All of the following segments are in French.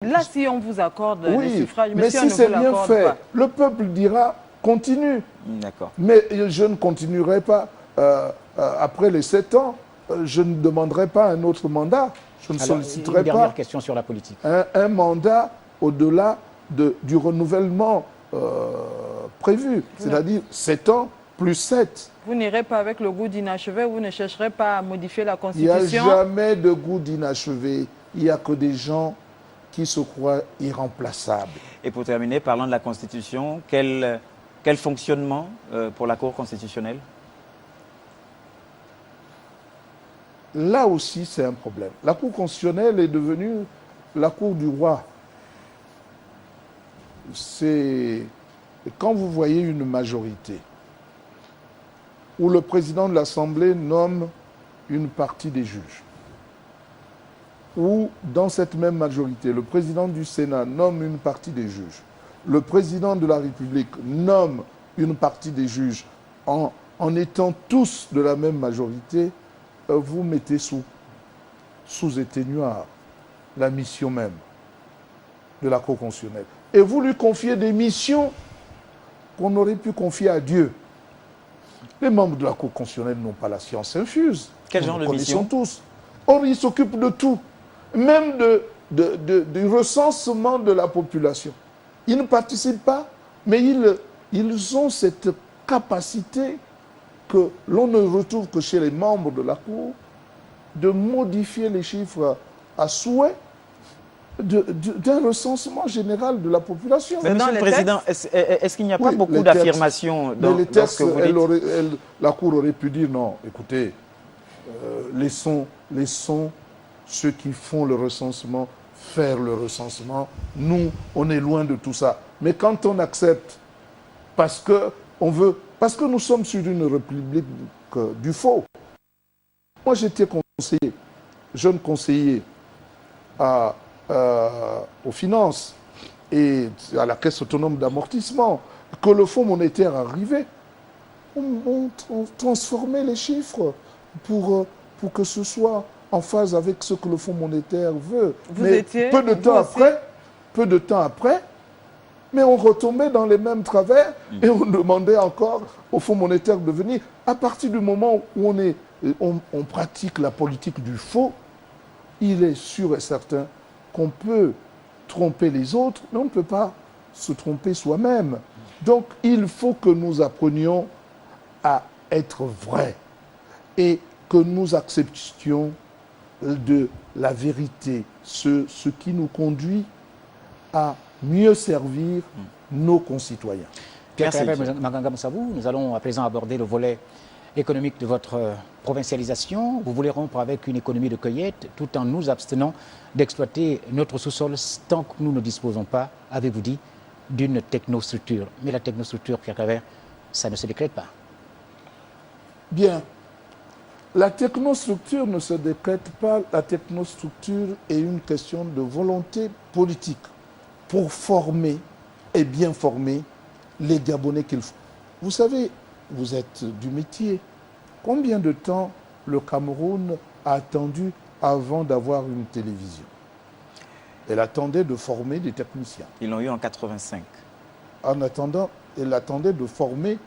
Là, si on vous accorde le suffrage, mais si c'est bien fait, le peuple dira continue. D'accord. Mais je ne continuerai pas après les 7 ans. Je ne demanderai pas un autre mandat. Je ne solliciterai pas. Une dernière question sur la politique. Un mandat au-delà du renouvellement prévu, c'est-à-dire 7 ans plus 7. Vous n'irez pas avec le goût d'inachevé, vous ne chercherez pas à modifier la Constitution. Il n'y a jamais de goût d'inachevé. Il n'y a que des gens qui se croient irremplaçables. Et pour terminer, parlant de la Constitution, quel fonctionnement pour la Cour constitutionnelle? Là aussi, c'est un problème. La Cour constitutionnelle est devenue la Cour du roi. C'est quand vous voyez une majorité où le président de l'Assemblée nomme une partie des juges, où dans cette même majorité, le président du Sénat nomme une partie des juges, le président de la République nomme une partie des juges, en étant tous de la même majorité, vous mettez sous éteignoir la mission même de la Cour constitutionnelle. Et vous lui confiez des missions qu'on aurait pu confier à Dieu. Les membres de la Cour constitutionnelle n'ont pas la science infuse. Quel genre de mission? Tous. Or, ils s'occupent de tout, même du recensement de la population. Ils ne participent pas, mais ils ont cette capacité que l'on ne retrouve que chez les membres de la Cour, de modifier les chiffres à souhait d'un recensement général de la population. Mais Monsieur le Président, est-ce qu'il n'y a pas beaucoup d'affirmations dans ce que vous dites? La Cour aurait pu dire non, écoutez, laissons ceux qui font le recensement faire le recensement. Nous, on est loin de tout ça. Mais quand on accepte, parce que nous sommes sur une république du faux. Moi, j'étais conseiller, jeune conseiller aux finances et à la Caisse autonome d'amortissement, que le Fonds monétaire arrivait. On transformait les chiffres pour que ce soit en phase avec ce que le Fonds monétaire veut. Mais peu de temps après, mais on retombait dans les mêmes travers et on demandait encore au Fonds monétaire de venir. À partir du moment où on pratique la politique du faux, il est sûr et certain qu'on peut tromper les autres, mais on ne peut pas se tromper soi-même. Donc, il faut que nous apprenions à être vrais et que nous acceptions de la vérité, ce qui nous conduit à mieux servir nos concitoyens. Pierre Maganga Moussabou, nous allons à présent aborder le volet économique de votre provincialisation. Vous voulez rompre avec une économie de cueillette tout en nous abstenant d'exploiter notre sous-sol tant que nous ne disposons pas, avez-vous dit, d'une technostructure. Mais la technostructure, Pierre Claver, ça ne se décrète pas. Bien. La technostructure ne se décrète pas. La technostructure est une question de volonté politique pour former et bien former les Gabonais qu'il faut. Vous savez, vous êtes du métier. Combien de temps le Cameroun a attendu avant d'avoir une télévision? Elle attendait de former des techniciens. Ils l'ont eu en 85. En attendant, elle attendait de former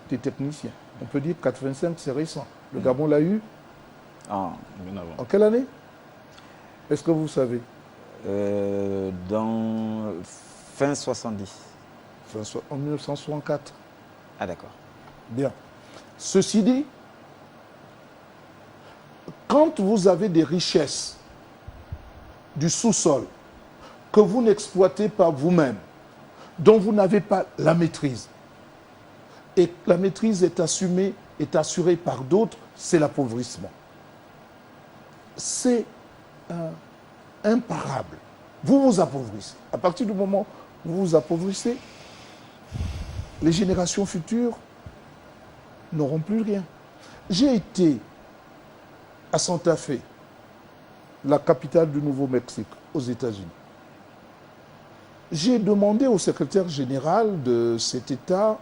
des techniciens. On peut dire que 85, c'est récent. Le Gabon l'a eu en quelle année? Est-ce que vous savez? Dans fin 70. En 1964. Ah d'accord. Bien. Ceci dit, quand vous avez des richesses du sous-sol que vous n'exploitez pas vous-même, dont vous n'avez pas la maîtrise, et la maîtrise est assumée, est assurée par d'autres, c'est l'appauvrissement. C'est imparable. Vous vous appauvrissez. À partir du moment où vous vous appauvrissez, les générations futures n'auront plus rien. J'ai été à Santa Fe, la capitale du Nouveau-Mexique, aux États-Unis. J'ai demandé au secrétaire général de cet État,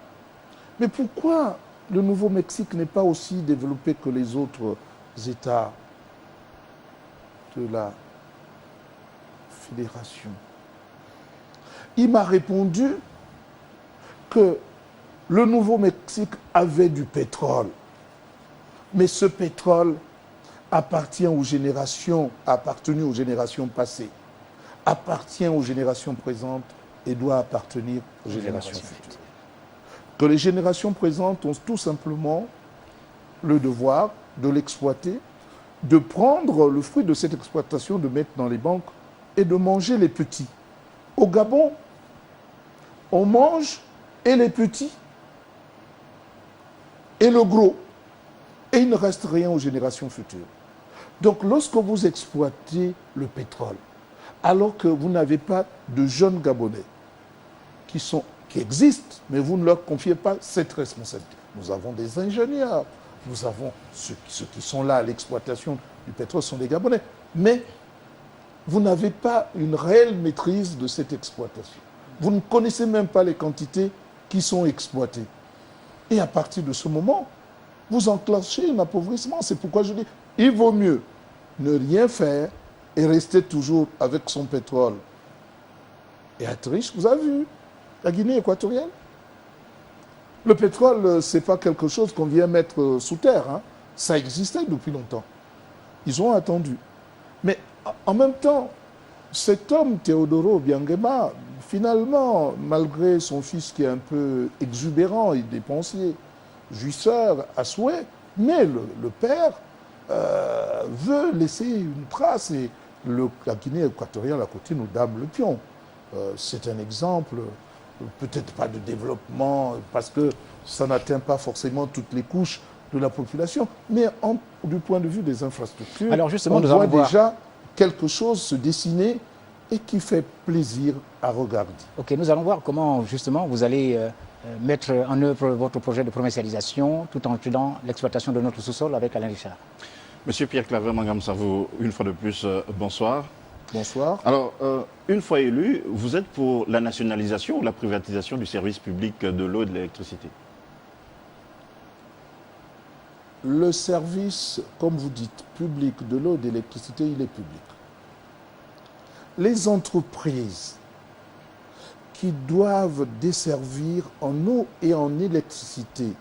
mais pourquoi le Nouveau-Mexique n'est pas aussi développé que les autres États de la fédération? Il m'a répondu que le Nouveau-Mexique avait du pétrole. Mais ce pétrole appartient aux générations, a appartenu aux générations passées, appartient aux générations présentes et doit appartenir aux générations futures. Que les générations présentes ont tout simplement le devoir de l'exploiter, de prendre le fruit de cette exploitation, de mettre dans les banques et de manger les petits. Au Gabon, on mange et les petits et le gros. Et il ne reste rien aux générations futures. Donc lorsque vous exploitez le pétrole, alors que vous n'avez pas de jeunes Gabonais qui existent, mais vous ne leur confiez pas cette responsabilité. Nous avons des ingénieurs, nous avons ceux qui sont là à l'exploitation du pétrole sont des Gabonais, mais vous n'avez pas une réelle maîtrise de cette exploitation. Vous ne connaissez même pas les quantités qui sont exploitées. Et à partir de ce moment, vous enclenchez un appauvrissement. C'est pourquoi je dis, il vaut mieux ne rien faire et rester toujours avec son pétrole et être riche. Vous avez vu la Guinée équatorienne? Le pétrole, ce n'est pas quelque chose qu'on vient mettre sous terre. Hein. Ça existait depuis longtemps. Ils ont attendu. Mais en même temps, cet homme, Teodoro Obiangema, finalement, malgré son fils qui est un peu exubérant et dépensier, jouisseur à souhait, mais le père veut laisser une trace et la Guinée équatoriale à côté nous dame le pion. C'est un exemple, peut-être pas de développement, parce que ça n'atteint pas forcément toutes les couches de la population, mais du point de vue des infrastructures, alors justement, on nous voit allons déjà quelque chose se dessiner et qui fait plaisir à regarder. Ok, nous allons voir comment justement vous allez mettre en œuvre votre projet de provincialisation tout en incluant l'exploitation de notre sous-sol avec Alain Richard. Monsieur Pierre-Claver Mangam-Savou, une fois de plus, bonsoir. Bonsoir. Alors, une fois élu, vous êtes pour la nationalisation ou la privatisation du service public de l'eau et de l'électricité? Le service, comme vous dites, public de l'eau et de l'électricité, il est public. Les entreprises qui doivent desservir en eau et en électricité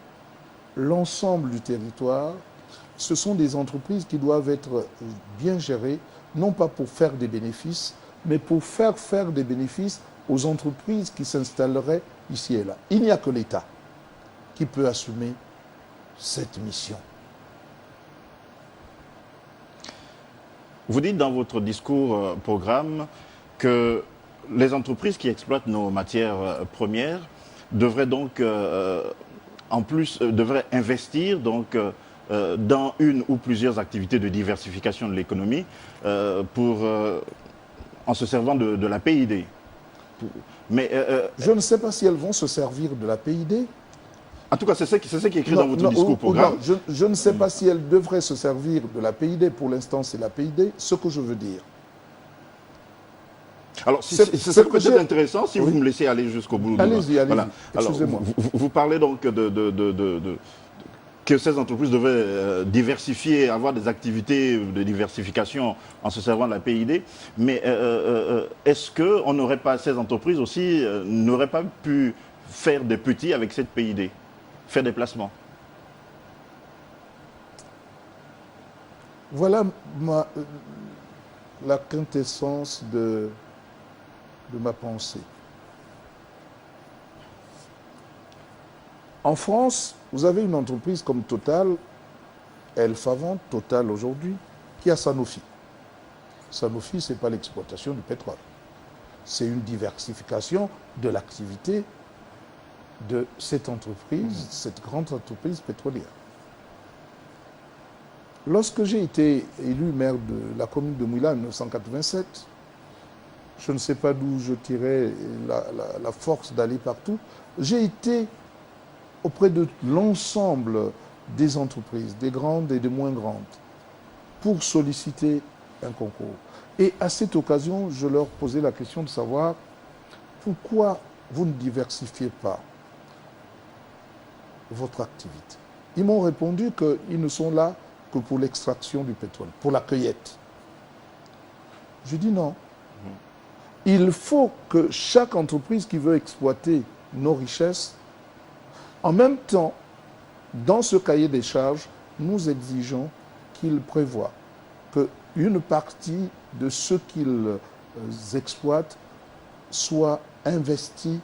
l'ensemble du territoire, ce sont des entreprises qui doivent être bien gérées, non pas pour faire des bénéfices, mais pour faire des bénéfices aux entreprises qui s'installeraient ici et là. Il n'y a que l'État qui peut assumer cette mission. Vous dites dans votre discours programme que les entreprises qui exploitent nos matières premières devraient donc, en plus, devraient investir donc, dans une ou plusieurs activités de diversification de l'économie en se servant de la PID. Mais, je ne sais pas si elles vont se servir de la PID. En tout cas, c'est ce qui est écrit dans votre discours programme. Non, je ne sais pas si elles devraient se servir de la PID. Pour l'instant, c'est la PID. Ce que je veux dire. Alors, c'est peut-être intéressant si vous me laissez aller jusqu'au bout. Allez-y, allez-y. Voilà. Excusez-moi. Vous parlez donc que ces entreprises devaient diversifier, avoir des activités de diversification en se servant de la PID. Mais est-ce que ces entreprises aussi n'auraient pas pu faire des petits avec cette PID, faire des placements? Voilà la quintessence de ma pensée. En France, vous avez une entreprise comme Total, Elf-Avant, Total aujourd'hui, qui a Sanofi. Sanofi, ce n'est pas l'exploitation du pétrole. C'est une diversification de l'activité de cette entreprise, cette grande entreprise pétrolière. Lorsque j'ai été élu maire de la commune de Mouila en 1987, je ne sais pas d'où je tirais la force d'aller partout, j'ai été auprès de l'ensemble des entreprises, des grandes et des moins grandes, pour solliciter un concours. Et à cette occasion, je leur posais la question de savoir pourquoi vous ne diversifiez pas votre activité. Ils m'ont répondu qu'ils ne sont là que pour l'extraction du pétrole, pour la cueillette. Je dis non. il faut que chaque entreprise qui veut exploiter nos richesses, en même temps, dans ce cahier des charges, nous exigeons qu'il prévoit qu'une partie de ce qu'ils exploitent soit investie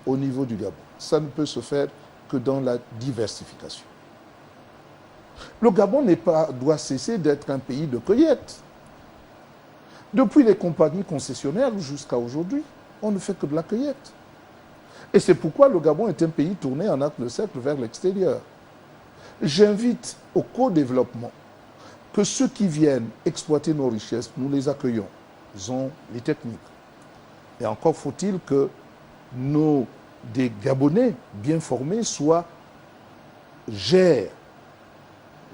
au niveau du Gabon. Ça ne peut se faire que dans la diversification. Le Gabon doit cesser d'être un pays de cueillette. Depuis les compagnies concessionnaires jusqu'à aujourd'hui, on ne fait que de la cueillette. Et c'est pourquoi le Gabon est un pays tourné en arc de cercle vers l'extérieur. J'invite au co-développement que ceux qui viennent exploiter nos richesses, nous les accueillons. Ils ont les techniques. Et encore faut-il que des Gabonais bien formés gèrent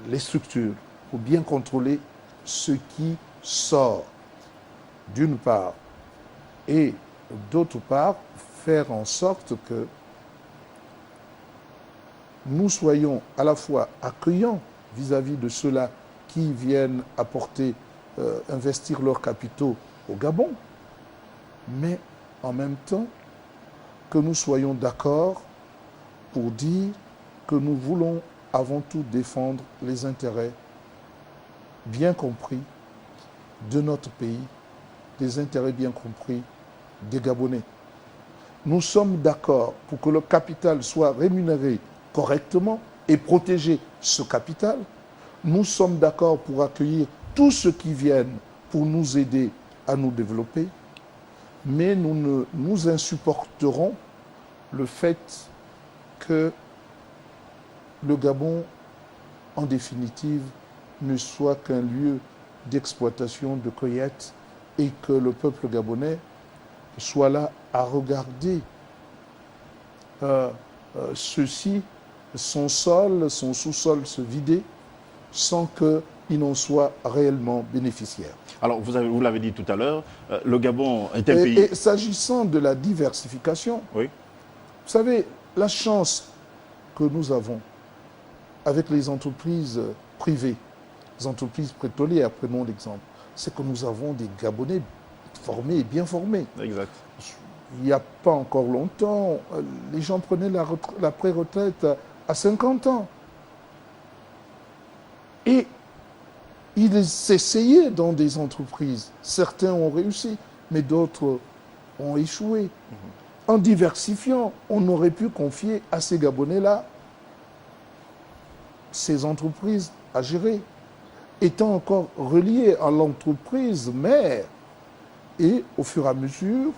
les structures pour bien contrôler ce qui sort, d'une part, et d'autre part, faire en sorte que nous soyons à la fois accueillants vis-à-vis de ceux-là qui viennent investir leurs capitaux au Gabon, mais en même temps que nous soyons d'accord pour dire que nous voulons avant tout défendre les intérêts bien compris de notre pays, des intérêts bien compris des Gabonais. Nous sommes d'accord pour que le capital soit rémunéré correctement et protéger ce capital. Nous sommes d'accord pour accueillir tous ceux qui viennent pour nous aider à nous développer, mais nous insupporterons le fait que le Gabon, en définitive, ne soit qu'un lieu d'exploitation, de cueillette, et que le peuple gabonais soit là à regarder son sous-sol se vider, sans qu'il n'en soit réellement bénéficiaire. Alors, vous l'avez dit tout à l'heure, le Gabon est un pays... Et s'agissant de la diversification, oui. Vous savez, la chance que nous avons avec les entreprises privées, les entreprises pétrolières, prenons l'exemple, c'est que nous avons des Gabonais formés et bien formés. Exact. Il n'y a pas encore longtemps, les gens prenaient la pré-retraite à 50 ans. Et ils essayaient dans des entreprises. Certains ont réussi, mais d'autres ont échoué. En diversifiant, on aurait pu confier à ces Gabonais-là ces entreprises à gérer, étant encore reliés à l'entreprise mère. Et au fur et à mesure,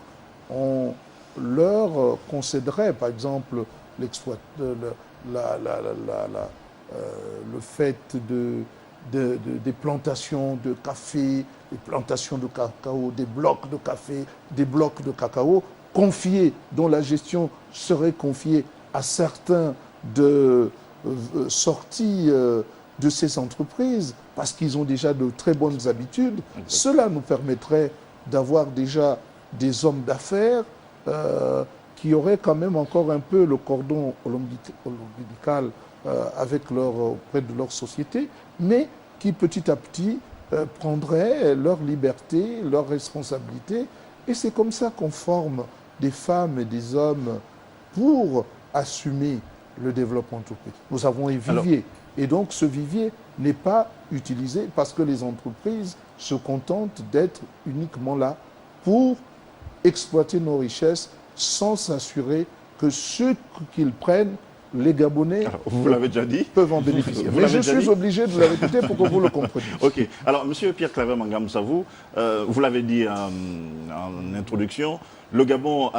on leur concéderait, par exemple, le fait des plantations de café, des plantations de cacao, des blocs de café, des blocs de cacao, dont la gestion serait confiée à certains sortis de ces entreprises, parce qu'ils ont déjà de très bonnes habitudes. Cela nous permettrait d'avoir déjà des hommes d'affaires qui auraient quand même encore un peu le cordon ombilical auprès de leur société, mais qui petit à petit prendraient leur liberté, leur responsabilité. Et c'est comme ça qu'on forme des femmes et des hommes pour assumer le développement de tout pays. Nous avons un vivier. Et donc ce vivier n'est pas utilisé parce que les entreprises se contentent d'être uniquement là pour exploiter nos richesses sans s'assurer que ceux qu'ils prennent, les Gabonais, vous l'avez déjà dit, peuvent en bénéficier. Mais je suis obligé de le répéter pour que vous le compreniez. Ok. Alors, M. Pierre-Claver Mangam-Savou, vous l'avez dit en introduction, le Gabon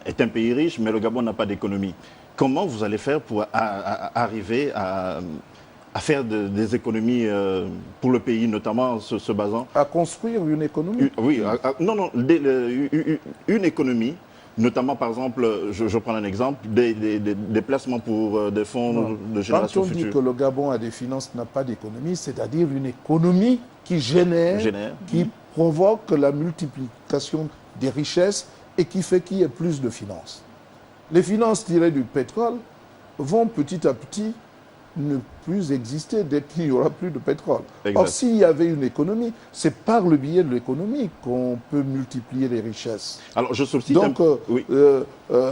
est un pays riche, mais le Gabon n'a pas d'économie. Comment vous allez faire pour arriver à faire des économies pour le pays, notamment se basant... À construire une économie. Oui, une économie, notamment par exemple, je prends un exemple, des placements pour des fonds de génération future. Quand on dit que le Gabon a des finances, n'a pas d'économie, c'est-à-dire une économie qui génère, qui provoque la multiplication des richesses et qui fait qu'il y ait plus de finances. Les finances tirées du pétrole vont petit à petit ne plus exister dès qu'il n'y aura plus de pétrole. Exact. Or, s'il y avait une économie, c'est par le biais de l'économie qu'on peut multiplier les richesses. Alors, je sollicite Donc, oui.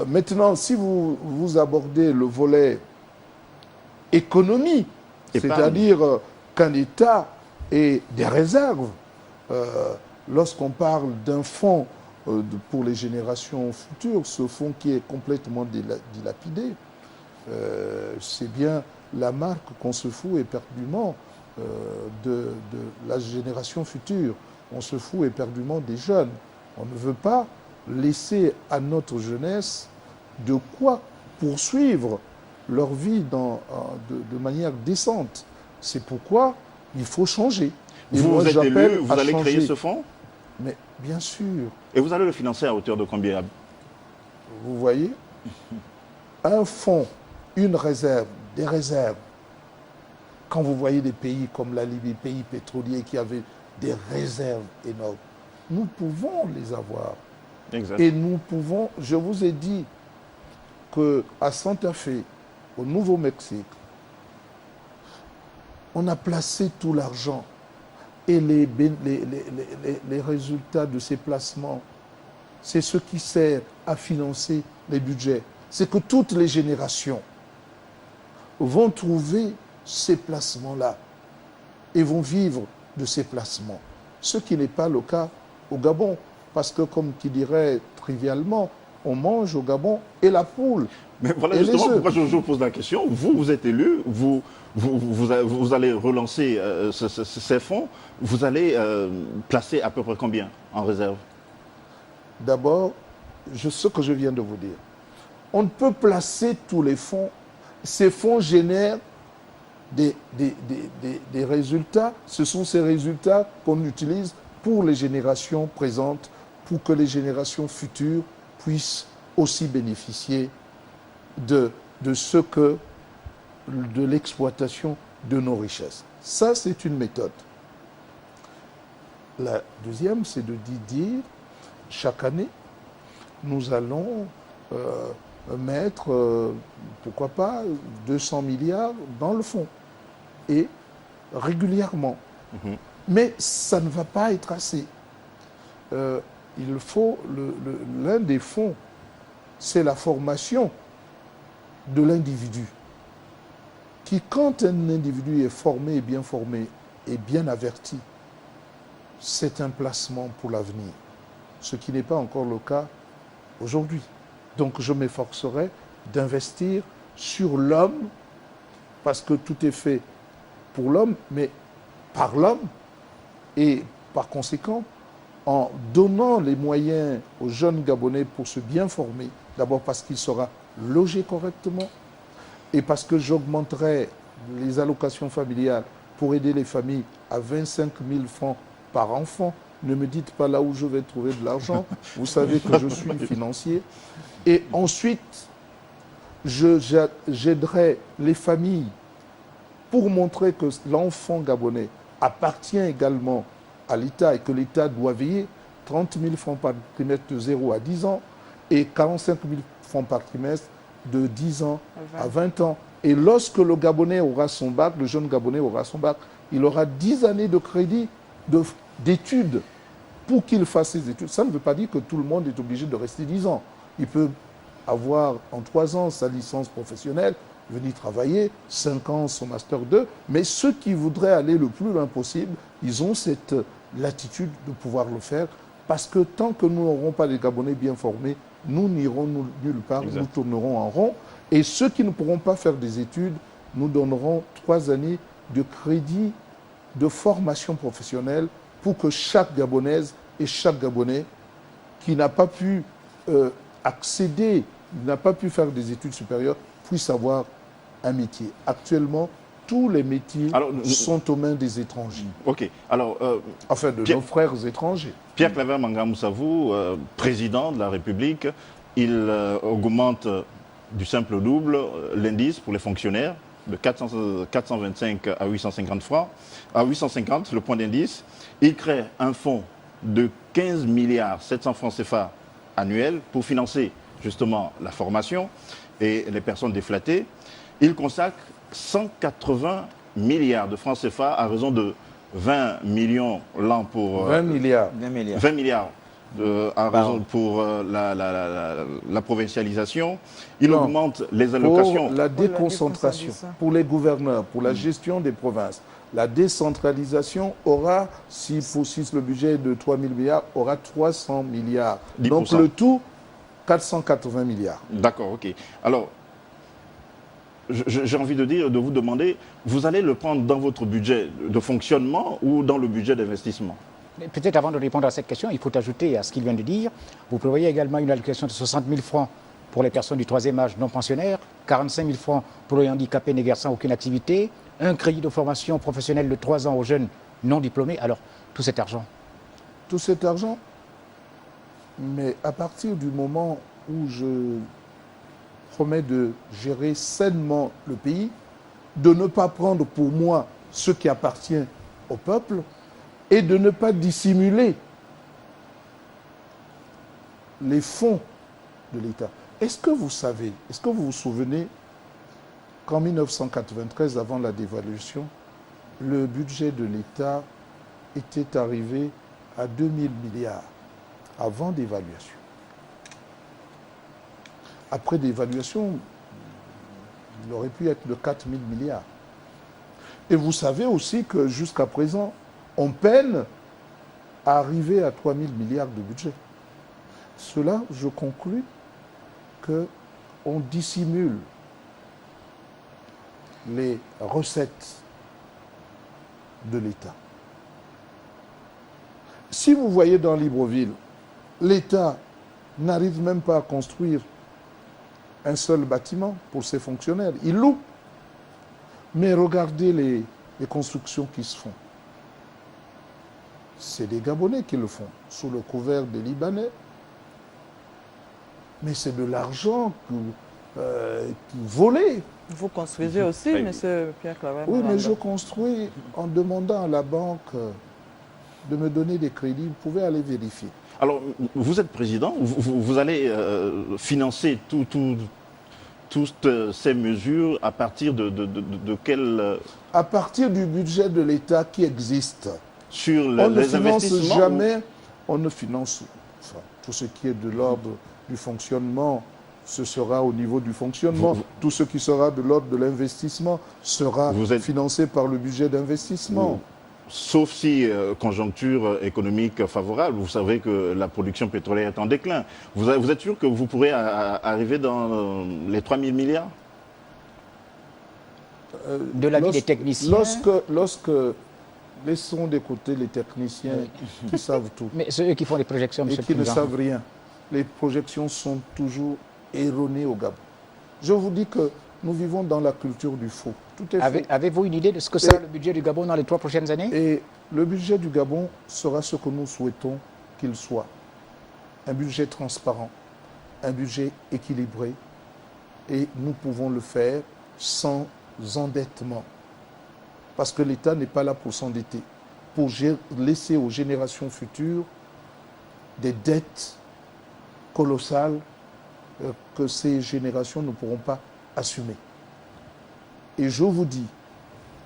maintenant, si vous abordez le volet économie, Épargne. c'est-à-dire qu'un État ait des réserves, lorsqu'on parle d'un fonds pour les générations futures, ce fonds qui est complètement dilapidé, c'est bien la marque qu'on se fout éperdument de la génération future. On se fout éperdument des jeunes. On ne veut pas laisser à notre jeunesse de quoi poursuivre leur vie de manière décente. C'est pourquoi il faut changer. Et Vous moi, êtes j'appelle élu, vous à allez changer. créer ce fonds Mais bien sûr, et vous allez le financer à hauteur de combien? vous voyez, un fonds, une réserve, des réserves. Quand vous voyez des pays comme la Libye, pays pétroliers qui avaient des réserves énormes, nous pouvons les avoir. Exact. Et nous pouvons, je vous ai dit qu'à Santa Fe, au Nouveau-Mexique, on a placé tout l'argent et les résultats de ces placements, c'est ce qui sert à financer les budgets. C'est que toutes les générations vont trouver ces placements-là et vont vivre de ces placements. Ce qui n'est pas le cas au Gabon. Parce que, comme qui dirait trivialement, on mange au Gabon et la poule. Mais voilà et justement les œufs. pourquoi je vous pose la question. Vous êtes élu, vous allez relancer ces fonds. Vous allez placer à peu près combien en réserve? D'abord, ce que je viens de vous dire. On ne peut placer tous les fonds. Ces fonds génèrent des résultats. Ce sont ces résultats qu'on utilise pour les générations présentes, pour que les générations futures puissent aussi bénéficier de l'exploitation de nos richesses. Ça, c'est une méthode. La deuxième, c'est de dire, chaque année, nous allons mettre, pourquoi pas, 200 milliards dans le fonds. Et régulièrement. Mhm. Mais ça ne va pas être assez. Il faut, l'un des fonds, c'est la formation de l'individu. Qui, quand un individu est formé et bien averti, c'est un placement pour l'avenir. Ce qui n'est pas encore le cas aujourd'hui. Donc je m'efforcerai d'investir sur l'homme, parce que tout est fait pour l'homme, mais par l'homme, et par conséquent, en donnant les moyens aux jeunes Gabonais pour se bien former, d'abord parce qu'il sera logé correctement, et parce que j'augmenterai les allocations familiales pour aider les familles à 25 000 francs par enfant. Ne me dites pas là où je vais trouver de l'argent. Vous savez que je suis financier. Et ensuite, j'aiderai les familles pour montrer que l'enfant gabonais appartient également à l'État et que l'État doit veiller 30 000 francs par trimestre de 0 à 10 ans et 45 000 francs par trimestre de 10 ans à 20 ans. Et lorsque le Gabonais aura son bac, le jeune Gabonais aura son bac, il aura 10 années de crédit d'études pour qu'il fasse ses études. Ça ne veut pas dire que tout le monde est obligé de rester 10 ans. Il peut avoir en 3 ans sa licence professionnelle, venir travailler, 5 ans son master 2, mais ceux qui voudraient aller le plus loin possible, ils ont cette latitude de pouvoir le faire, parce que tant que nous n'aurons pas des Gabonais bien formés, nous n'irons nulle part, Exact. nous tournerons en rond. Et ceux qui ne pourront pas faire des études, nous donnerons 3 années de crédit de formation professionnelle pour que chaque Gabonaise et chaque Gabonais qui n'a pas pu accéder, n'a pas pu faire des études supérieures, puisse avoir un métier. Actuellement, tous les métiers sont aux mains des étrangers. Ok. Alors, Enfin, de nos frères étrangers. Pierre Claver Mangaba-Moussavou, président de la République, il augmente du simple au double l'indice pour les fonctionnaires de 425 à 850 francs, à 850 le point d'indice. Il crée un fonds de 15 milliards 700 francs CFA annuels pour financer justement la formation et les personnes déflatées. Il consacre 180 milliards de francs CFA à raison de 20 millions l'an pour... 20 milliards. 20 milliards. 20 milliards à raison pour la provincialisation. Il Non. augmente les allocations. Pour la déconcentration, pour les gouverneurs, pour la gestion des provinces. La décentralisation aura, si le budget est de 3 000 milliards, aura 300 milliards. 10%. Donc le tout, 480 milliards. D'accord, ok. Alors, j'ai envie de vous demander, vous allez le prendre dans votre budget de fonctionnement ou dans le budget d'investissement? Peut-être avant de répondre à cette question, il faut ajouter à ce qu'il vient de dire, vous prévoyez également une allocation de 60 000 francs pour les personnes du troisième âge non pensionnaires, 45 000 francs pour les handicapés n'exerçant aucune activité, un crédit de formation professionnelle de 3 ans aux jeunes non diplômés. Alors, tout cet argent. Tout cet argent, mais à partir du moment où je promets de gérer sainement le pays, de ne pas prendre pour moi ce qui appartient au peuple et de ne pas dissimuler les fonds de l'État. Est-ce que vous savez, est-ce que vous vous souvenez qu'en 1993, avant la dévaluation, le budget de l'État était arrivé à 2 000 milliards avant dévaluation. Après dévaluation, il aurait pu être de 4 000 milliards. Et vous savez aussi que jusqu'à présent, on peine à arriver à 3 000 milliards de budget. Cela, je conclus qu'on dissimule les recettes de l'État. Si vous voyez dans Libreville, l'État n'arrive même pas à construire un seul bâtiment pour ses fonctionnaires. Il loue. Mais regardez les constructions qui se font. C'est des Gabonais qui le font, sous le couvert des Libanais. Mais c'est de l'argent volé. Vous construisez aussi, M. Pierre Claver? Oui, mais je construis en demandant à la banque de me donner des crédits. Vous pouvez aller vérifier. Alors, vous êtes président, vous allez financer toutes ces mesures à partir de quel... À partir du budget de l'État qui existe. Sur On ne les finance investissements jamais, on ne finance tout ce qui est de l'ordre du fonctionnement, ce sera au niveau du fonctionnement. Tout ce qui sera de l'ordre de l'investissement sera financé par le budget d'investissement. Sauf si conjoncture économique favorable, vous savez que la production pétrolière est en déclin. Vous êtes sûr que vous pourrez arriver dans les 3 000 milliards? De l'avis des techniciens. Laissons de côté les techniciens qui savent tout. Mais ceux qui font les projections, et monsieur qui le ne Président. savent rien. Les projections sont toujours erronées au Gabon. Je vous dis que nous vivons dans la culture du faux. Tout est faux. Avez-vous une idée de ce que sera le budget du Gabon dans les 3 prochaines années? Et le budget du Gabon sera ce que nous souhaitons qu'il soit. Un budget transparent, un budget équilibré, et nous pouvons le faire sans endettement. Parce que l'État n'est pas là pour s'endetter, pour laisser aux générations futures des dettes colossales que ces générations ne pourront pas assumer. Et je vous dis,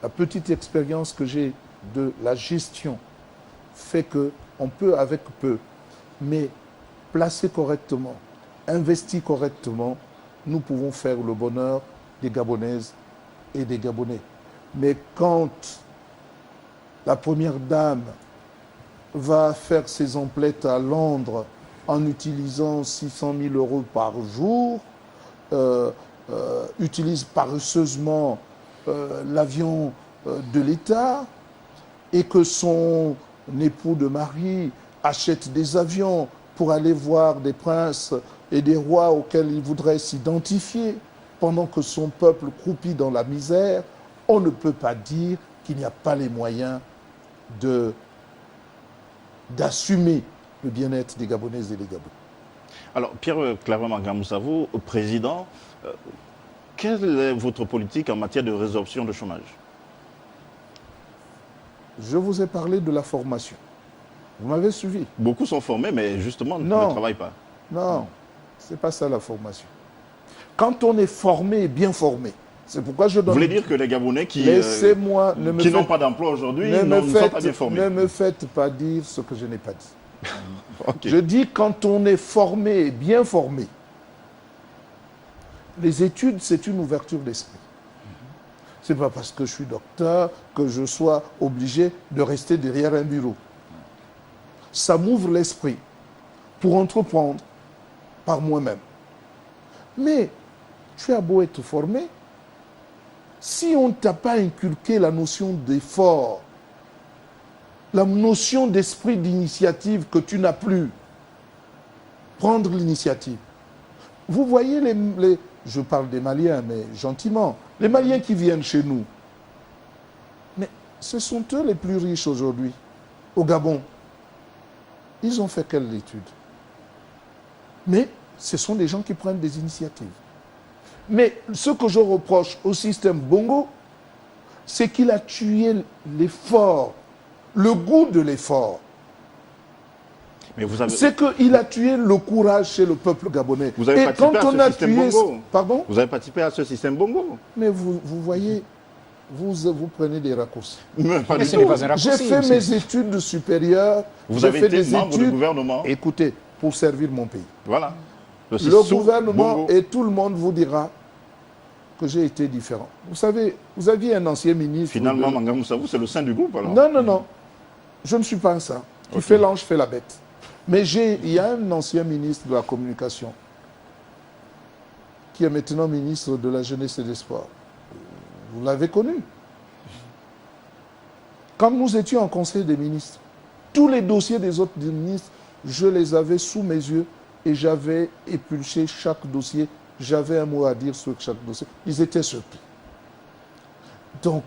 la petite expérience que j'ai de la gestion fait qu'on peut avec peu, mais placer correctement, investir correctement, nous pouvons faire le bonheur des Gabonaises et des Gabonais. Mais quand la première dame va faire ses emplettes à Londres en utilisant 600 000 € par jour, utilise paresseusement l'avion de l'État, et que son époux de mari achète des avions pour aller voir des princes et des rois auxquels il voudrait s'identifier, pendant que son peuple croupit dans la misère, on ne peut pas dire qu'il n'y a pas les moyens d'assumer le bien-être des Gabonaises et des Gabonais. Alors, Pierre Claver Mangamoussavou, président, quelle est votre politique en matière de résorption de chômage? Je vous ai parlé de la formation. Vous m'avez suivi. Beaucoup sont formés, mais justement ne travaillent pas. Non, ce n'est pas ça la formation. Quand on est formé et bien formé, C'est pourquoi je donne... Vous voulez dire que les Gabonais qui Laissez-moi, n'ont pas d'emploi aujourd'hui ne sont pas bien formés? Ne me faites pas dire ce que je n'ai pas dit. Okay. Je dis quand on est formé, bien formé, les études, c'est une ouverture d'esprit. Ce n'est pas parce que je suis docteur que je sois obligé de rester derrière un bureau. Ça m'ouvre l'esprit pour entreprendre par moi-même. Mais tu as beau être formé, si on ne t'a pas inculqué la notion d'effort, la notion d'esprit d'initiative que tu n'as plus, prendre l'initiative. Vous voyez je parle des Maliens, mais gentiment, les Maliens qui viennent chez nous, mais ce sont eux les plus riches aujourd'hui, au Gabon. Ils ont fait quelle étude? Mais ce sont des gens qui prennent des initiatives. Mais ce que je reproche au système Bongo, c'est qu'il a tué l'effort, le goût de l'effort. C'est qu'il a tué le courage chez le peuple gabonais. Vous avez participé à ce système Bongo. Pardon? Vous avez participé à ce système Bongo. Mais vous voyez, vous prenez des raccourcis. Mais pas du ce n'est tout. pas un raccourci. J'ai fait mes études supérieures. Vous avez été membre du gouvernement. Écoutez, pour servir mon pays. Voilà. Le gouvernement et tout le monde vous dira que j'ai été différent. Vous savez, vous aviez un ancien ministre... Finalement, Manga Moussavou, c'est le sein du groupe alors? Non, non, non. Je ne suis pas un saint. Qui fait l'ange, fait la bête. Mais il y a un ancien ministre de la communication qui est maintenant ministre de la jeunesse et des sports. Vous l'avez connu. Quand nous étions en conseil des ministres, tous les dossiers des autres ministres, je les avais sous mes yeux et j'avais épulché chaque dossier. J'avais un mot à dire sur chaque dossier. Ils étaient surpris. Donc,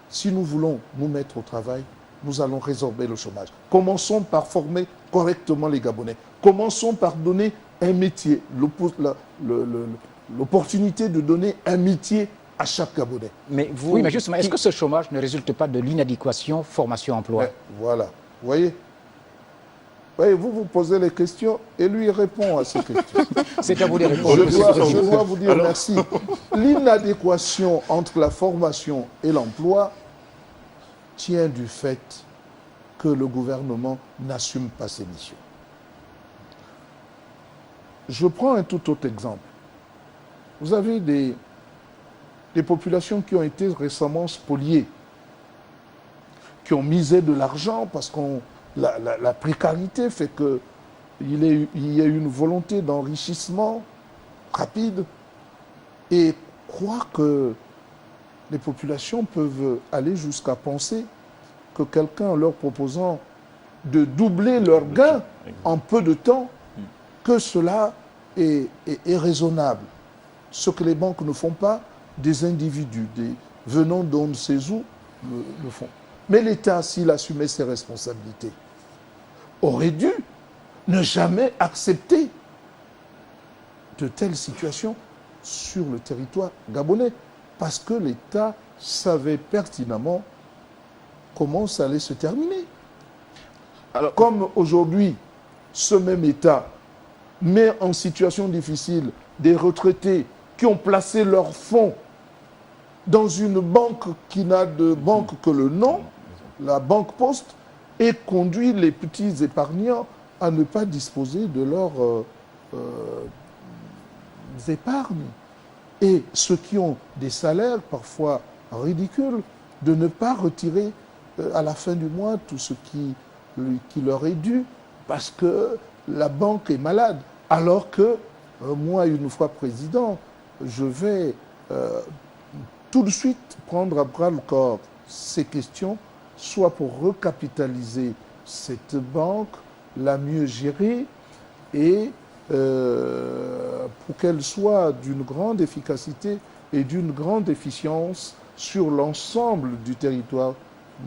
si nous voulons nous mettre au travail, nous allons résorber le chômage. Commençons par former correctement les Gabonais. Commençons par donner un métier, l'opportunité de donner un métier à chaque Gabonais. Mais oui, mais justement, est-ce que ce chômage ne résulte pas de l'inadéquation formation-emploi? Voilà. Vous voyez? Vous posez les questions et lui répond à ces questions. C'est à vous de répondre. Je dois vous dire merci. L'inadéquation entre la formation et l'emploi tient du fait que le gouvernement n'assume pas ses missions. Je prends un tout autre exemple. Vous avez des populations qui ont été récemment spoliées, qui ont misé de l'argent parce que la précarité fait qu'il y a une volonté d'enrichissement rapide et croire que les populations peuvent aller jusqu'à penser que quelqu'un, en leur proposant de doubler leurs gains en peu de temps, que cela est raisonnable. Ce que les banques ne font pas, des individus venant d'on ne sait où le font. Mais l'État, s'il assumait ses responsabilités, aurait dû ne jamais accepter de telles situations sur le territoire gabonais. Parce que l'État savait pertinemment comment ça allait se terminer. Alors, comme aujourd'hui, ce même État met en situation difficile des retraités qui ont placé leurs fonds dans une banque qui n'a de banque que le nom, la Banque Poste, et conduit les petits épargnants à ne pas disposer de leurs épargnes. Et ceux qui ont des salaires parfois ridicules, de ne pas retirer à la fin du mois tout ce qui leur est dû, parce que la banque est malade. Alors que moi, une fois président, je vais tout de suite prendre à bras le corps ces questions, soit pour recapitaliser cette banque, la mieux gérer et pour qu'elle soit d'une grande efficacité et d'une grande efficience sur l'ensemble du territoire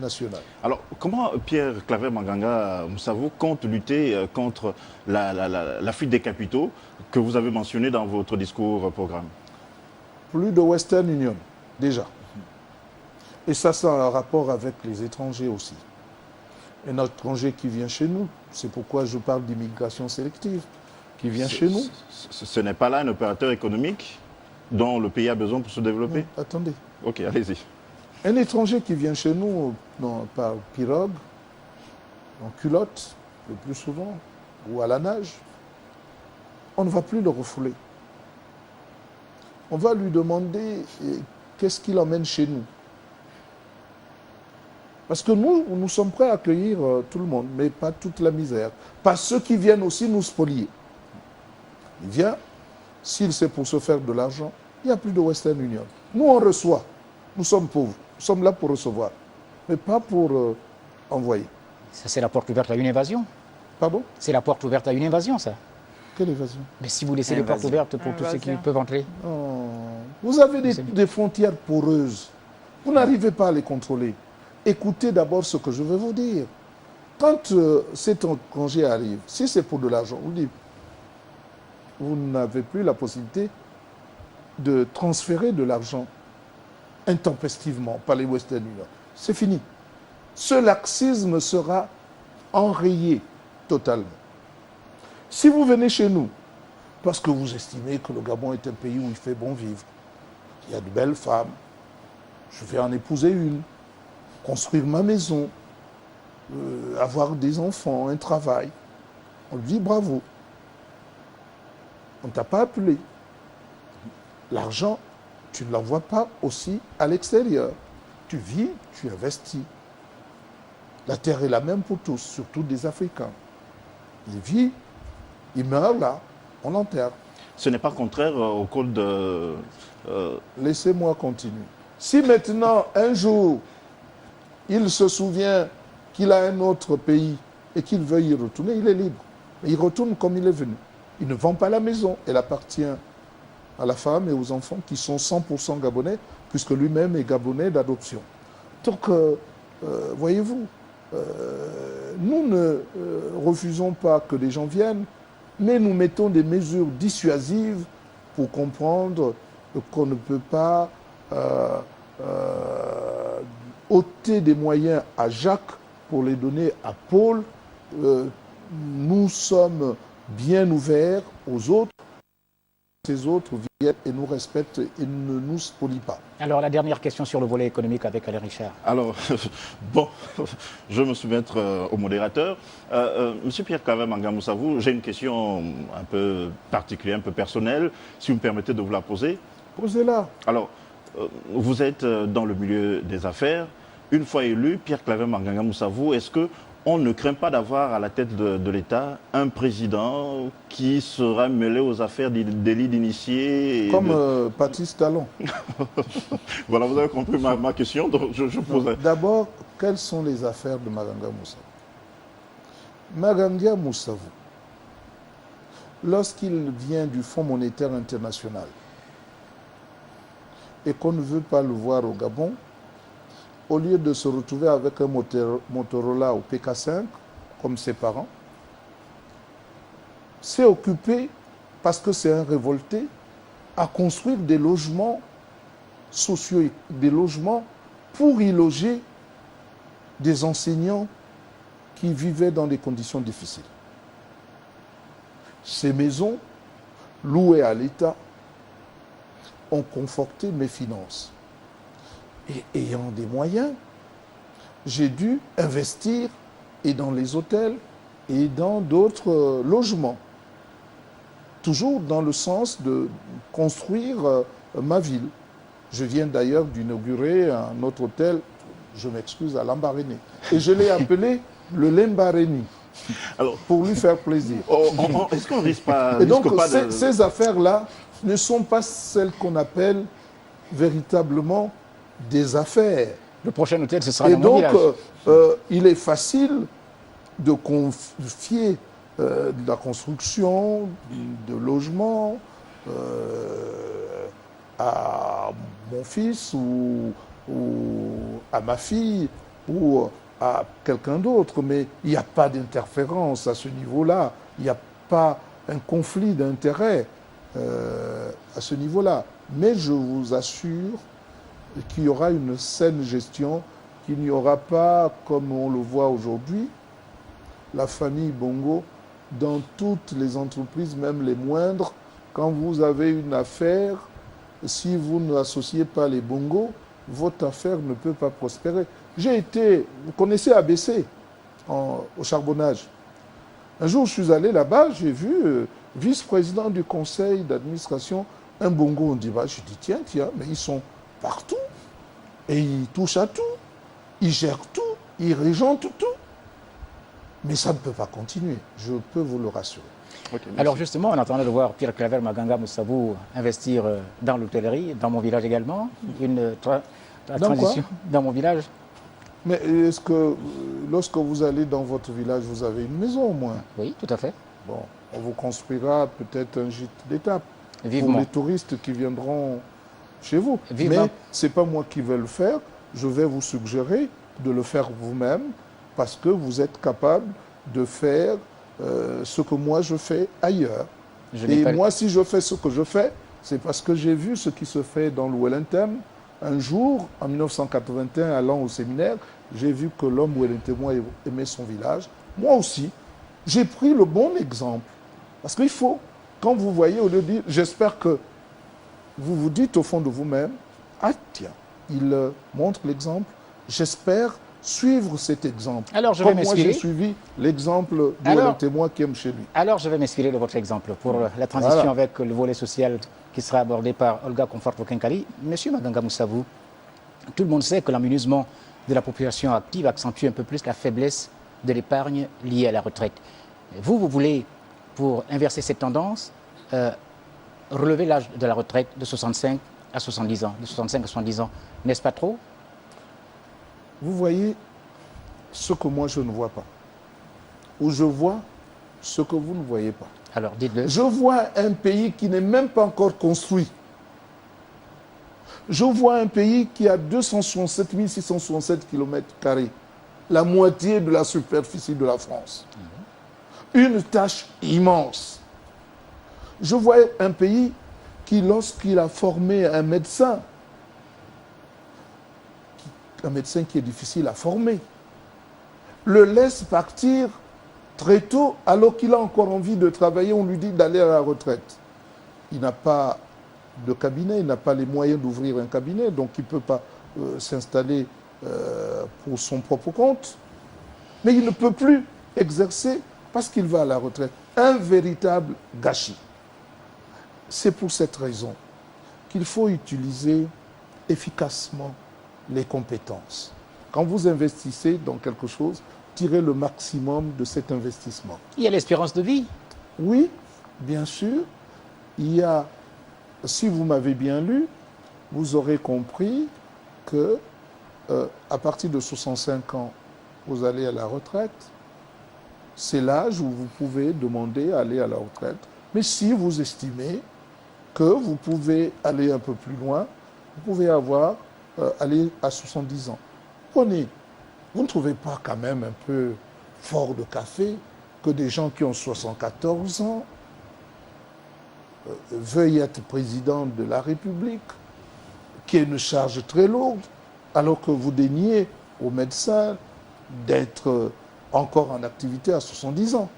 national. Alors, comment Pierre Claver Manganga Moussavou compte lutter contre la fuite des capitaux que vous avez mentionné dans votre discours programme? Plus de Western Union, déjà. Et ça a un rapport avec les étrangers aussi. Un étranger qui vient chez nous, c'est pourquoi je parle d'immigration sélective, qui vient chez nous. Ce n'est pas là un opérateur économique? dont le pays a besoin pour se développer? Attendez. Ok, allez-y. Un étranger qui vient chez nous par pirogue, en culotte, le plus souvent, ou à la nage, on ne va plus le refouler. On va lui demander qu'est-ce qu'il emmène chez nous. Parce que nous sommes prêts à accueillir tout le monde, mais pas toute la misère. Pas ceux qui viennent aussi nous spolier. Il vient, s'il c'est pour se faire de l'argent, il n'y a plus de Western Union. Nous, on reçoit. Nous sommes pauvres. Nous sommes là pour recevoir, mais pas pour envoyer. Ça, c'est la porte ouverte à une évasion. Pardon? C'est la porte ouverte à une évasion, ça. Quelle évasion? Mais si vous laissez les portes ouvertes pour tous ceux qui peuvent entrer. Non. Vous avez des frontières poreuses. Vous n'arrivez pas à les contrôler. Écoutez d'abord ce que je vais vous dire. Quand cet étranger arrive, si c'est pour de l'argent, vous n'avez plus la possibilité de transférer de l'argent intempestivement par les Western Union. C'est fini. Ce laxisme sera enrayé totalement. Si vous venez chez nous, parce que vous estimez que le Gabon est un pays où il fait bon vivre, il y a de belles femmes, je vais en épouser une, construire ma maison, avoir des enfants, un travail, on lui dit bravo. On ne t'a pas appelé. L'argent, tu ne l'envoies pas aussi à l'extérieur. Tu vis, tu investis. La terre est la même pour tous, surtout des Africains. Il vit, il meurt là, on l'enterre. Ce n'est pas contraire au code de... Laissez-moi continuer. Si maintenant, un jour, il se souvient qu'il a un autre pays et qu'il veut y retourner, il est libre. Il retourne comme il est venu. Il ne vend pas la maison. Elle appartient à la femme et aux enfants qui sont 100% gabonais, puisque lui-même est gabonais d'adoption. Donc, voyez-vous, nous ne refusons pas que les gens viennent, mais nous mettons des mesures dissuasives pour comprendre qu'on ne peut pas ôter des moyens à Jacques pour les donner à Paul. Nous sommes bien ouverts aux autres. Ces autres viennent et nous respectent et ne nous spolient pas. Alors, la dernière question sur le volet économique avec Alain Richard. Alors, bon, je me soumettre au modérateur. Monsieur Pierre-Claver Mangamoussavou, j'ai une question un peu particulière, un peu personnelle, si vous me permettez de vous la poser. Posez-la. Alors, vous êtes dans le milieu des affaires. Une fois élu, Pierre-Claver Mangamoussavou, est-ce qu'on ne craint pas d'avoir à la tête de l'État un président qui sera mêlé aux affaires d'élite d'initiés? Comme Patrice Talon. Voilà, vous avez compris ma question, donc je pose... D'abord, quelles sont les affaires de Maganga Moussavou? Maganga Moussavou, lorsqu'il vient du Fonds monétaire international et qu'on ne veut pas le voir au Gabon, au lieu de se retrouver avec un Motorola au PK5, comme ses parents, s'est occupé, parce que c'est un révolté, à construire des logements sociaux, des logements pour y loger des enseignants qui vivaient dans des conditions difficiles. Ces maisons, louées à l'État, ont conforté mes finances. Et ayant des moyens, j'ai dû investir et dans les hôtels et dans d'autres logements. Toujours dans le sens de construire ma ville. Je viens d'ailleurs d'inaugurer un autre hôtel, je m'excuse, à Lambaréné. Et je l'ai appelé le Lembaréni, pour lui faire plaisir. Est-ce qu'on risque pas... Et donc, ces affaires-là ne sont pas celles qu'on appelle véritablement des affaires. Le prochain hôtel, ce sera et dans mon donc, village. Il est facile de confier de la construction de logements à mon fils ou à ma fille ou à quelqu'un d'autre. Mais il n'y a pas d'interférence à ce niveau-là. Il n'y a pas un conflit d'intérêts à ce niveau-là. Mais je vous assure qu'il y aura une saine gestion, qu'il n'y aura pas, comme on le voit aujourd'hui, la famille Bongo dans toutes les entreprises, même les moindres. Quand vous avez une affaire, si vous n'associez pas les bongos, votre affaire ne peut pas prospérer. Vous connaissez ABC au charbonnage. Un jour, je suis allé là-bas, j'ai vu vice-président du conseil d'administration, un bongo. On dit, bah, je dis, tiens, mais ils sont partout. Et ils touchent à tout. Ils gèrent tout. Ils régentent tout. Mais ça ne peut pas continuer. Je peux vous le rassurer. Ok, Alors justement, on attendait de voir Pierre Claver Maganga Moussabou investir dans l'hôtellerie, dans mon village également. La transition dans mon village. Mais est-ce que lorsque vous allez dans votre village, vous avez une maison au moins? Oui, tout à fait. Bon, on vous construira peut-être un gîte d'étape pour Vivement. les touristes qui viendront chez vous. Vivement. Mais ce n'est pas moi qui vais le faire. Je vais vous suggérer de le faire vous-même parce que vous êtes capable de faire ce que moi je fais ailleurs. Et moi, si je fais ce que je fais, c'est parce que j'ai vu ce qui se fait dans le Wellington. Un jour, en 1981, allant au séminaire, j'ai vu que l'homme wellingtonois aimait son village. Moi aussi, j'ai pris le bon exemple. Parce qu'il faut, quand vous voyez, au lieu de dire, j'espère que vous vous dites au fond de vous-même, ah tiens, il montre l'exemple, j'espère suivre cet exemple. Alors, je vais Comme moi, m'inspirer. j'ai suivi l'exemple du wellingtonois qui aime chez lui. Alors, je vais m'inspirer de votre exemple pour la transition Voilà. avec le volet social qui sera abordé par Olga Conforto-Kinkali. Monsieur Maganga Moussabou, tout le monde sait que l'aménagement de la population active accentue un peu plus la faiblesse de l'épargne liée à la retraite. Vous voulez, pour inverser cette tendance, relever l'âge de la retraite de 65 à 70 ans, de 65 à 70 ans. N'est-ce pas trop? Vous voyez ce que moi je ne vois pas. Ou je vois ce que vous ne voyez pas. Alors, dites-le. Je vois un pays qui n'est même pas encore construit. Je vois un pays qui a 267 667 km², la moitié de la superficie de la France. Une tâche immense. Je vois un pays qui, lorsqu'il a formé un médecin qui est difficile à former, le laisse partir très tôt, alors qu'il a encore envie de travailler, on lui dit d'aller à la retraite. Il n'a pas de cabinet, il n'a pas les moyens d'ouvrir un cabinet, donc il ne peut pas s'installer pour son propre compte. Mais il ne peut plus exercer parce qu'il va à la retraite. Un véritable gâchis. C'est pour cette raison qu'il faut utiliser efficacement les compétences. Quand vous investissez dans quelque chose, tirez le maximum de cet investissement. Il y a l'espérance de vie. Oui, bien sûr. Il y a, si vous m'avez bien lu, vous aurez compris que à partir de 65 ans, vous allez à la retraite. C'est l'âge où vous pouvez demander à aller à la retraite. Mais si vous estimez que vous pouvez aller un peu plus loin, vous pouvez aller à 70 ans. Prenez, vous ne trouvez pas quand même un peu fort de café que des gens qui ont 74 ans veuillent être président de la République, qui est une charge très lourde, alors que vous déniez aux médecins d'être encore en activité à 70 ans.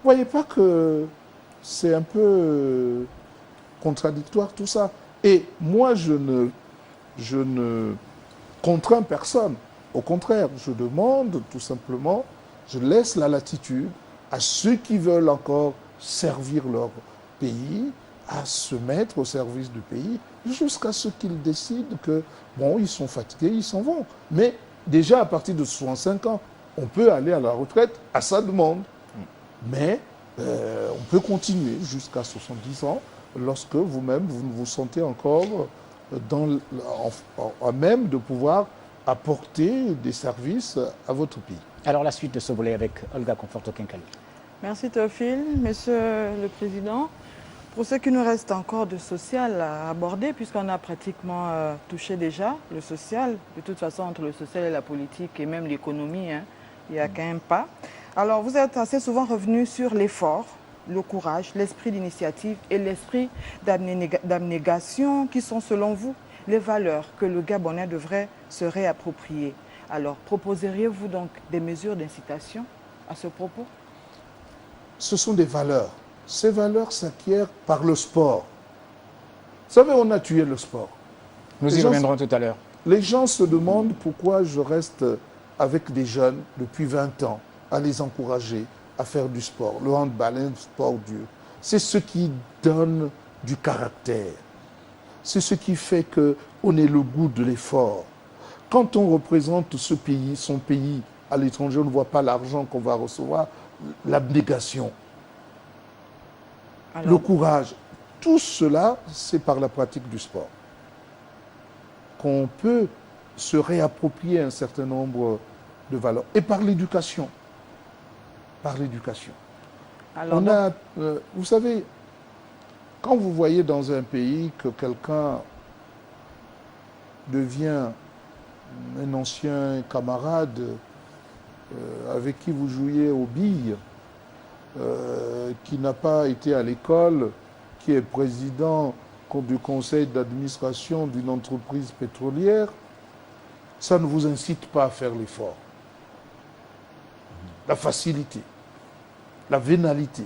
Vous ne voyez pas que c'est un peu contradictoire tout ça? Et moi, je ne contrains personne. Au contraire, je demande tout simplement, je laisse la latitude à ceux qui veulent encore servir leur pays, à se mettre au service du pays, jusqu'à ce qu'ils décident que, bon, ils sont fatigués, ils s'en vont. Mais déjà, à partir de 65 ans, on peut aller à la retraite à sa demande. Mais on peut continuer jusqu'à 70 ans lorsque vous-même, vous ne vous sentez encore à même de pouvoir apporter des services à votre pays. Alors la suite de ce volet avec Olga Conforto-Kinkali. Merci Théophile. Monsieur le Président, pour ce qui nous reste encore de social à aborder, puisqu'on a pratiquement touché déjà le social, de toute façon entre le social et la politique et même l'économie, il n'y a qu'un pas. Alors vous êtes assez souvent revenu sur l'effort, le courage, l'esprit d'initiative et l'esprit d'abnégation qui sont selon vous les valeurs que le Gabonais devrait se réapproprier. Alors proposeriez-vous donc des mesures d'incitation à ce propos? Ce sont des valeurs. Ces valeurs s'acquièrent par le sport. savez, on a tué le sport. Nous Les y gens- reviendrons tout à l'heure. Les gens se demandent pourquoi je reste avec des jeunes depuis 20 ans, à les encourager à faire du sport. Le handball est un sport dur. C'est ce qui donne du caractère. C'est ce qui fait qu'on ait le goût de l'effort. Quand on représente ce pays, son pays à l'étranger, on ne voit pas l'argent qu'on va recevoir, l'abnégation, le Alors, courage. Tout cela, c'est par la pratique du sport qu'on peut se réapproprier un certain nombre de valeurs. Et par l'éducation. Par l'éducation. alors On donc, a, vous savez, quand vous voyez dans un pays que quelqu'un devient un ancien camarade avec qui vous jouiez aux billes, qui n'a pas été à l'école, qui est président du conseil d'administration d'une entreprise pétrolière, ça ne vous incite pas à faire l'effort. La facilité, la vénalité,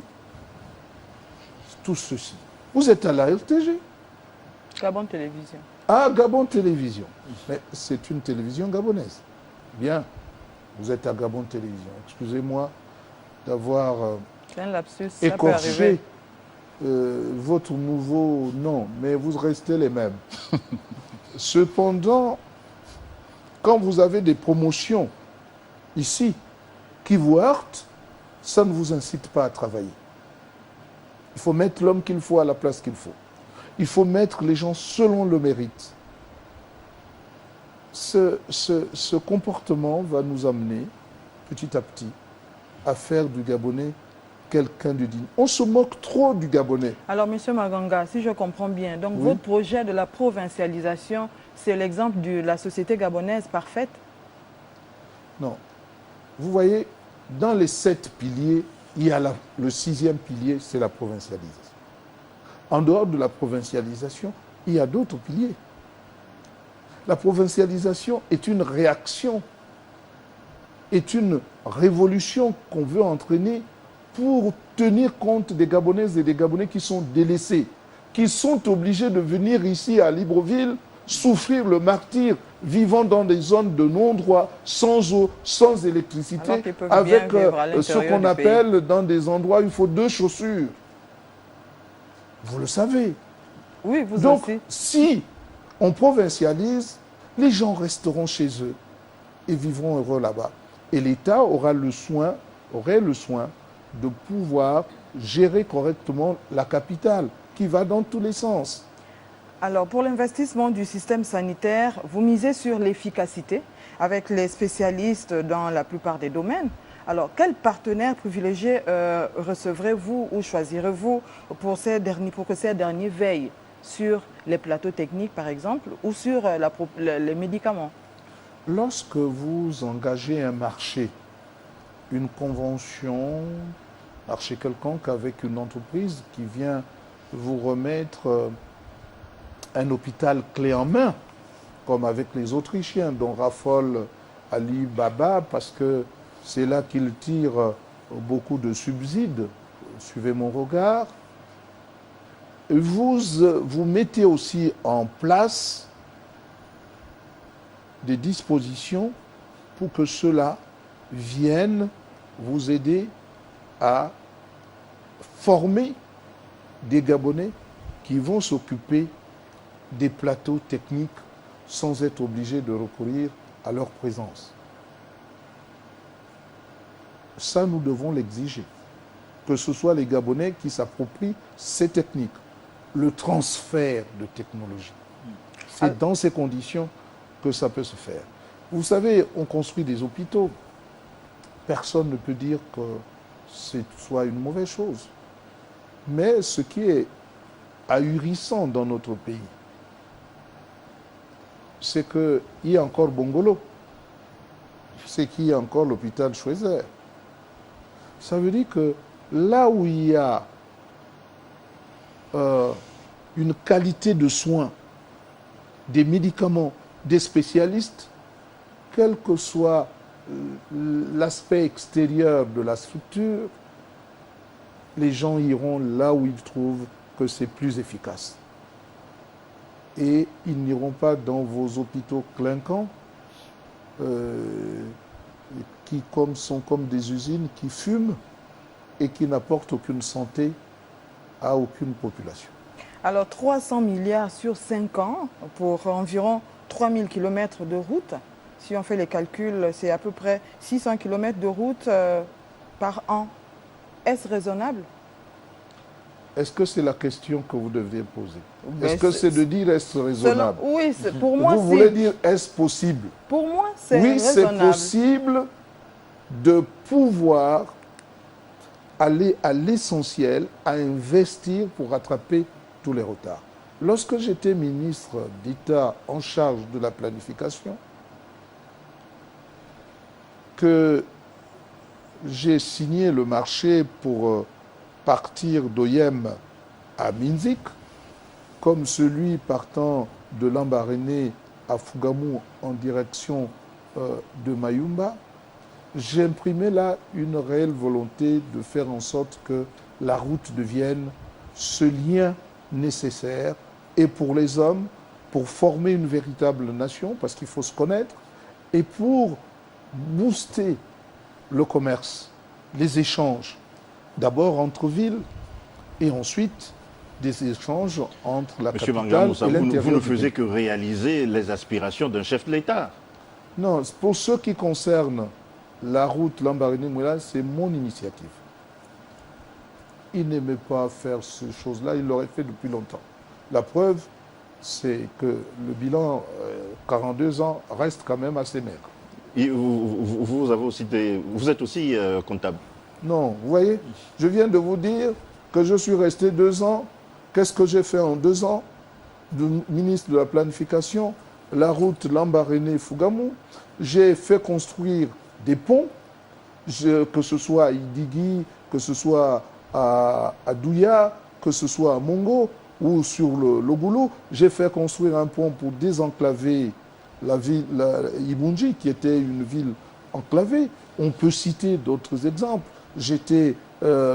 tout ceci. Vous êtes à la RTG, Gabon Télévision. à Gabon Télévision. Mais c'est une télévision gabonaise. Bien, vous êtes à Gabon Télévision. Excusez-moi d'avoir C'est un lapsus, ça peut écorché arriver. votre nouveau nom, mais vous restez les mêmes. Cependant, quand vous avez des promotions ici qui vous heurtent, ça ne vous incite pas à travailler. Il faut mettre l'homme qu'il faut à la place qu'il faut. Il faut mettre les gens selon le mérite. Ce comportement va nous amener, petit à petit, à faire du Gabonais quelqu'un de digne. On se moque trop du Gabonais. Alors, Monsieur Maganga, si je comprends bien, donc Oui. votre projet de la provincialisation, c'est l'exemple de la société gabonaise parfaite? Non. Vous voyez, dans les 7 piliers, il y a le 6e pilier, c'est la provincialisation. En dehors de la provincialisation, il y a d'autres piliers. La provincialisation est une réaction, est une révolution qu'on veut entraîner pour tenir compte des Gabonaises et des Gabonais qui sont délaissés, qui sont obligés de venir ici à Libreville, souffrir le martyre, vivant dans des zones de non-droit, sans eau, sans Alors électricité, qu'ils peuvent avec bien vivre à ce l'intérieur qu'on du appelle dans des endroits où il faut 2 chaussures. Vous le savez. Oui, vous Donc, aussi. si on provincialise, les gens resteront chez eux et vivront heureux là-bas. Et l'État aurait le soin de pouvoir gérer correctement la capitale, qui va dans tous les sens. Alors, pour l'investissement du système sanitaire, vous misez sur l'efficacité avec les spécialistes dans la plupart des domaines. Alors, quel partenaire privilégié recevrez-vous ou choisirez-vous pour que ces derniers veillent sur les plateaux techniques, par exemple, ou sur les médicaments? Lorsque vous engagez un marché, une convention, marché quelconque avec une entreprise qui vient vous remettre un hôpital clé en main, comme avec les Autrichiens, dont raffole Ali Baba, parce que c'est là qu'il tire beaucoup de subsides, suivez mon regard, vous mettez aussi en place des dispositions pour que ceux-là viennent vous aider à former des Gabonais qui vont s'occuper des plateaux techniques sans être obligés de recourir à leur présence. Ça, nous devons l'exiger. Que ce soit les Gabonais qui s'approprient ces techniques, le transfert de technologie. C'est dans ces conditions que ça peut se faire. Vous savez, on construit des hôpitaux. Personne ne peut dire que ce soit une mauvaise chose. Mais ce qui est ahurissant dans notre pays, c'est qu'il y a encore Bongolo, c'est qu'il y a encore l'hôpital Schweizer. Ça veut dire que là où il y a une qualité de soins, des médicaments, des spécialistes, quel que soit l'aspect extérieur de la structure, les gens iront là où ils trouvent que c'est plus efficace. et ils n'iront pas dans vos hôpitaux clinquants qui sont comme des usines qui fument et qui n'apportent aucune santé à aucune population. Alors 300 milliards sur 5 ans pour environ 3000 km de route. Si on fait les calculs, c'est à peu près 600 km de route par an. Est-ce raisonnable? Est-ce que c'est la question que vous deviez poser? Ben, Est-ce que c'est de dire est-ce raisonnable? Oui, pour moi, vous voulez dire est-ce possible? Pour moi, c'est oui, raisonnable. c'est possible de pouvoir aller à l'essentiel, à investir pour rattraper tous les retards. Lorsque j'étais ministre d'État en charge de la planification, que j'ai signé le marché pour partir d'Oyem à Minzik, comme celui partant de Lambaréné à Fougamou en direction de Mayumba, j'ai imprimé là une réelle volonté de faire en sorte que la route devienne ce lien nécessaire et pour les hommes, pour former une véritable nation, parce qu'il faut se connaître, et pour booster le commerce, les échanges, d'abord entre villes et ensuite des échanges entre la Monsieur capitale Mangam, et l'intérieur. vous ne du faisiez pays. que réaliser les aspirations d'un chef de l'État. Non, pour ce qui concerne la route Lambaréné-Mouila, c'est mon initiative. Il n'aimait pas faire ces choses-là, il l'aurait fait depuis longtemps. La preuve, c'est que le bilan, 42 ans, reste quand même assez maigre. Et vous êtes aussi comptable. Non, vous voyez, je viens de vous dire que je suis resté 2 ans. Qu'est-ce que j'ai fait en 2 ans? De ministre de la Planification, la route Lambaréné-Fougamou. J'ai fait construire des ponts, que ce soit à Idigui, que ce soit à Douya, que ce soit à Mongo ou sur le Goulou. J'ai fait construire un pont pour désenclaver la ville Ibunji, qui était une ville enclavée. On peut citer d'autres exemples. J'étais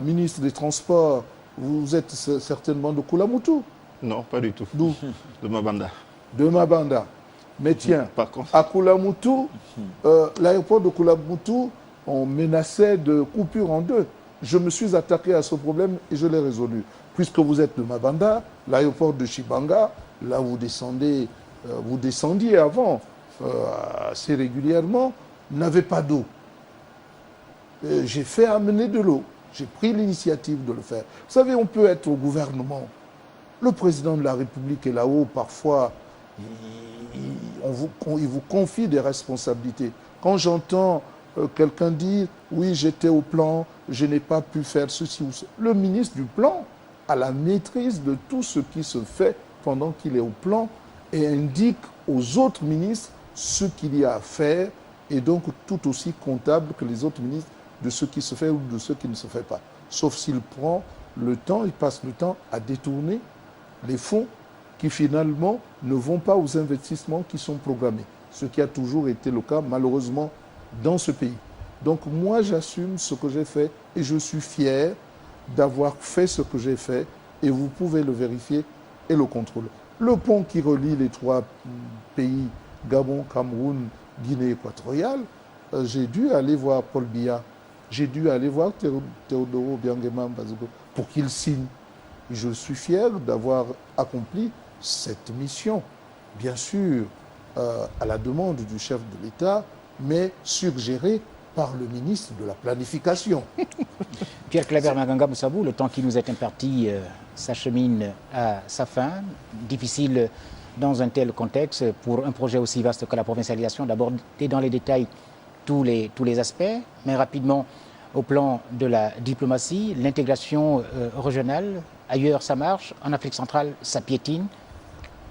ministre des Transports. Vous êtes certainement de Kulamutu. Non, pas du tout. D'où? De Mabanda. De Mabanda. Mais tiens, Par contre, à Kulamutu, l'aéroport de Kulamutu, on menaçait de coupure en 2. Je me suis attaqué à ce problème et je l'ai résolu. Puisque vous êtes de Mabanda, l'aéroport de Chibanga, là où vous descendiez avant assez régulièrement, n'avait pas d'eau. J'ai fait amener de l'eau. J'ai pris l'initiative de le faire. Vous savez, on peut être au gouvernement. Le président de la République est là-haut, parfois, il vous confie des responsabilités. Quand j'entends quelqu'un dire « oui, j'étais au plan, je n'ai pas pu faire ceci ou cela », le ministre du plan a la maîtrise de tout ce qui se fait pendant qu'il est au plan et indique aux autres ministres ce qu'il y a à faire et donc tout aussi comptable que les autres ministres de ce qui se fait ou de ce qui ne se fait pas. Sauf s'il prend le temps, il passe le temps à détourner les fonds qui finalement ne vont pas aux investissements qui sont programmés. Ce qui a toujours été le cas malheureusement dans ce pays. Donc moi j'assume ce que j'ai fait et je suis fier d'avoir fait ce que j'ai fait et vous pouvez le vérifier et le contrôler. Le pont qui relie les 3 pays, Gabon, Cameroun, Guinée équatoriale, j'ai dû aller voir Paul Biya, j'ai dû aller voir Théodoro Biangema Mbazogo pour qu'il signe. Et je suis fier d'avoir accompli cette mission, bien sûr à la demande du chef de l'État, mais suggérée par le ministre de la Planification. Pierre Claver Manganga Moussabou, le temps qui nous est imparti s'achemine à sa fin. Difficile dans un tel contexte pour un projet aussi vaste que la provincialisation d'aborder dans les détails tous les aspects, mais rapidement au plan de la diplomatie, l'intégration régionale, ailleurs ça marche, en Afrique centrale ça piétine.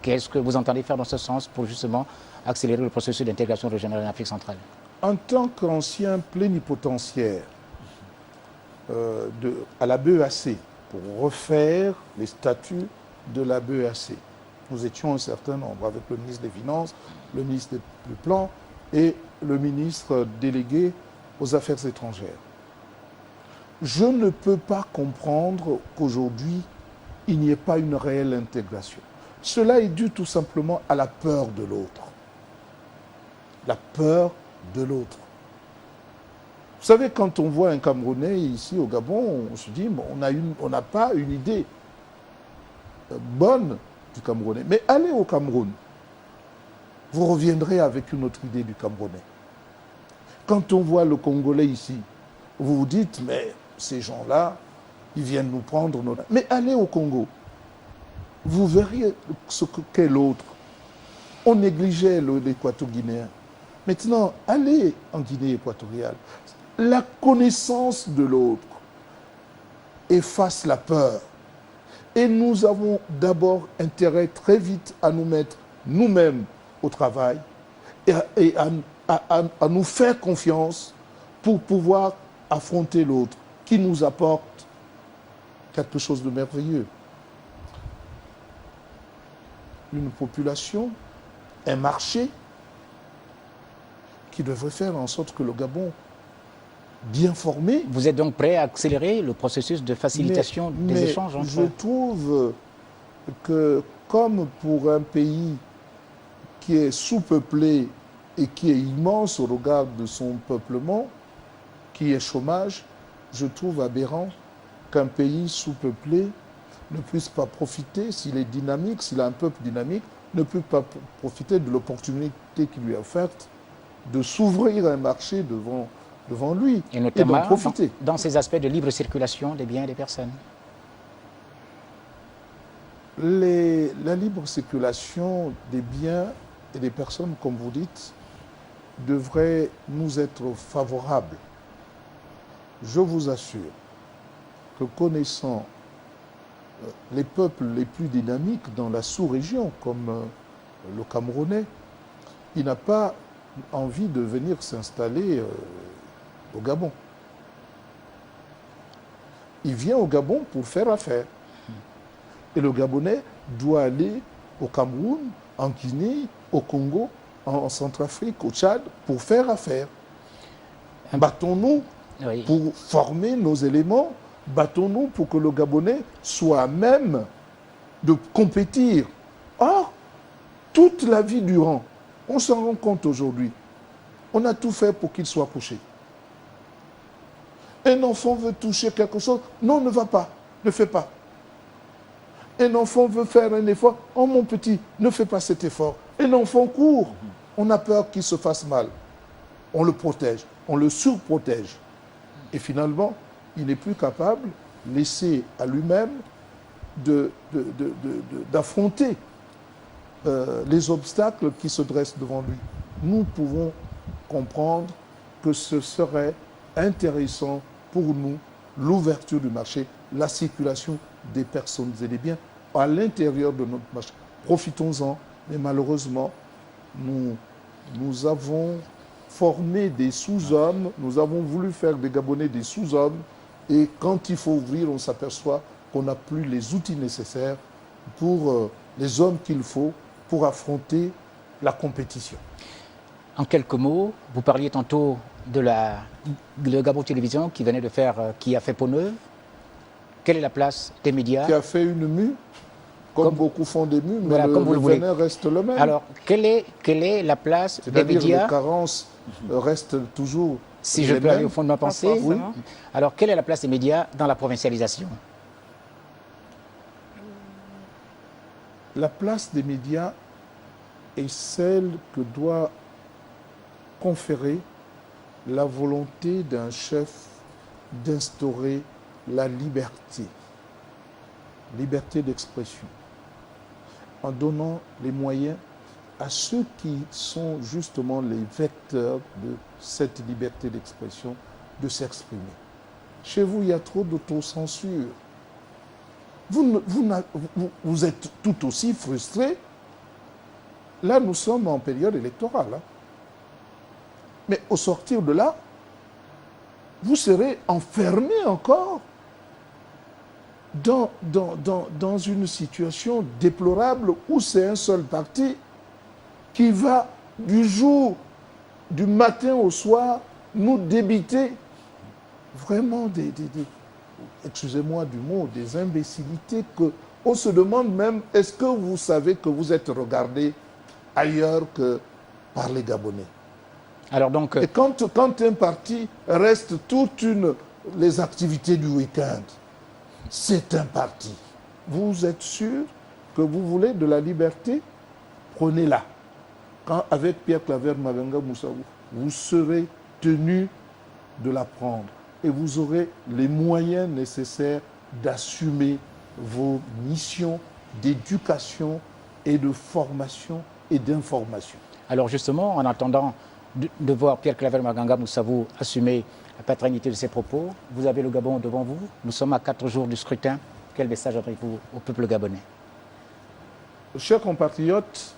Qu'est-ce que vous entendez faire dans ce sens pour justement accélérer le processus d'intégration régionale en Afrique centrale? En tant qu'ancien plénipotentiaire à la BEAC, pour refaire les statuts de la BEAC, nous étions un certain nombre avec le ministre des Finances, le ministre du Plan et le ministre délégué aux Affaires étrangères. Je ne peux pas comprendre qu'aujourd'hui, il n'y ait pas une réelle intégration. Cela est dû tout simplement à la peur de l'autre. La peur de l'autre. Vous savez, quand on voit un Camerounais ici au Gabon, on se dit, bon, on n'a pas une idée bonne du Camerounais. Mais allez au Cameroun, vous reviendrez avec une autre idée du Camerounais. Quand on voit le Congolais ici, vous vous dites, mais ces gens-là, ils viennent nous prendre nos... Mais allez au Congo, vous verriez ce qu'est l'autre. On négligeait l'équato-guinéen. Maintenant, allez en Guinée équatoriale. La connaissance de l'autre efface la peur. Et nous avons d'abord intérêt très vite à nous mettre nous-mêmes au travail et à nous faire confiance pour pouvoir affronter l'autre qui nous apporte quelque chose de merveilleux. Une population, un marché qui devrait faire en sorte que le Gabon, bien formé... Vous êtes donc prêt à accélérer le processus de facilitation des échanges entre... Je trouve que comme pour un pays qui est sous-peuplé et qui est immense au regard de son peuplement, qui est chômage, je trouve aberrant qu'un pays sous-peuplé ne puisse pas profiter, s'il est dynamique, s'il a un peuple dynamique, ne peut pas profiter de l'opportunité qui lui est offerte de s'ouvrir un marché devant lui et notamment d'en profiter. Dans ces aspects de libre circulation des biens et des personnes. La libre circulation des biens et des personnes, comme vous dites, devrait nous être favorable. Je vous assure que connaissant les peuples les plus dynamiques dans la sous-région, comme le Camerounais, il n'a pas envie de venir s'installer au Gabon. Il vient au Gabon pour faire affaire. Et le Gabonais doit aller au Cameroun, en Guinée, au Congo, en Centrafrique, au Tchad, pour faire affaire. Battons-nous pour former nos éléments, battons-nous pour que le Gabonais soit à même de compétir. Or, toute la vie durant, on s'en rend compte aujourd'hui, on a tout fait pour qu'il soit couché. Un enfant veut toucher quelque chose, non, ne va pas, ne fais pas. Un enfant veut faire un effort, oh mon petit, ne fais pas cet effort. Un enfant court, on a peur qu'il se fasse mal. On le protège, on le surprotège. Et finalement, il n'est plus capable, laissé à lui-même, d'affronter les obstacles qui se dressent devant lui. Nous pouvons comprendre que ce serait intéressant pour nous l'ouverture du marché, la circulation des personnes et des biens à l'intérieur de notre marché. Profitons-en, mais malheureusement, nous avons formé des sous-hommes, nous avons voulu faire des Gabonais des sous-hommes, et quand il faut ouvrir, on s'aperçoit qu'on n'a plus les outils nécessaires pour les hommes qu'il faut pour affronter la compétition. En quelques mots, vous parliez tantôt de Gabon Télévision qui venait de faire, qui a fait peau neuve. Quelle est la place des médias? Qui a fait une mue, comme beaucoup font des mues, mais voilà, le venin reste le même. Alors, quelle est la place des médias? C'est-à-dire les carences restent toujours si je peux aller au fond de ma pensée. Oui. Alors, quelle est la place des médias dans la provincialisation? La place des médias est celle que doit conférer la volonté d'un chef d'instaurer la liberté d'expression, en donnant les moyens à ceux qui sont justement les vecteurs de cette liberté d'expression de s'exprimer. Chez vous, il y a trop d'autocensure. Vous êtes tout aussi frustrés. Là, nous sommes en période électorale. Hein. Mais au sortir de là, vous serez enfermé encore dans une situation déplorable où c'est un seul parti qui va du matin au soir nous débiter vraiment excusez-moi du mot, des imbécilités On se demande même, est-ce que vous savez que vous êtes regardé ailleurs que par les Gabonais? Alors donc, Et quand un parti reste les activités du week-end, c'est un parti. Vous êtes sûr que vous voulez de la liberté? Prenez-la. Avec Pierre Claver Maganga Moussabou, vous serez tenu de la prendre et vous aurez les moyens nécessaires d'assumer vos missions d'éducation et de formation et d'information. alors justement, en attendant de voir Pierre Claver Maganga Moussabou assumer la paternité de ses propos, vous avez le Gabon devant vous. Nous sommes à 4 jours du scrutin. Quel message adressez-vous au peuple gabonais? Chers compatriotes,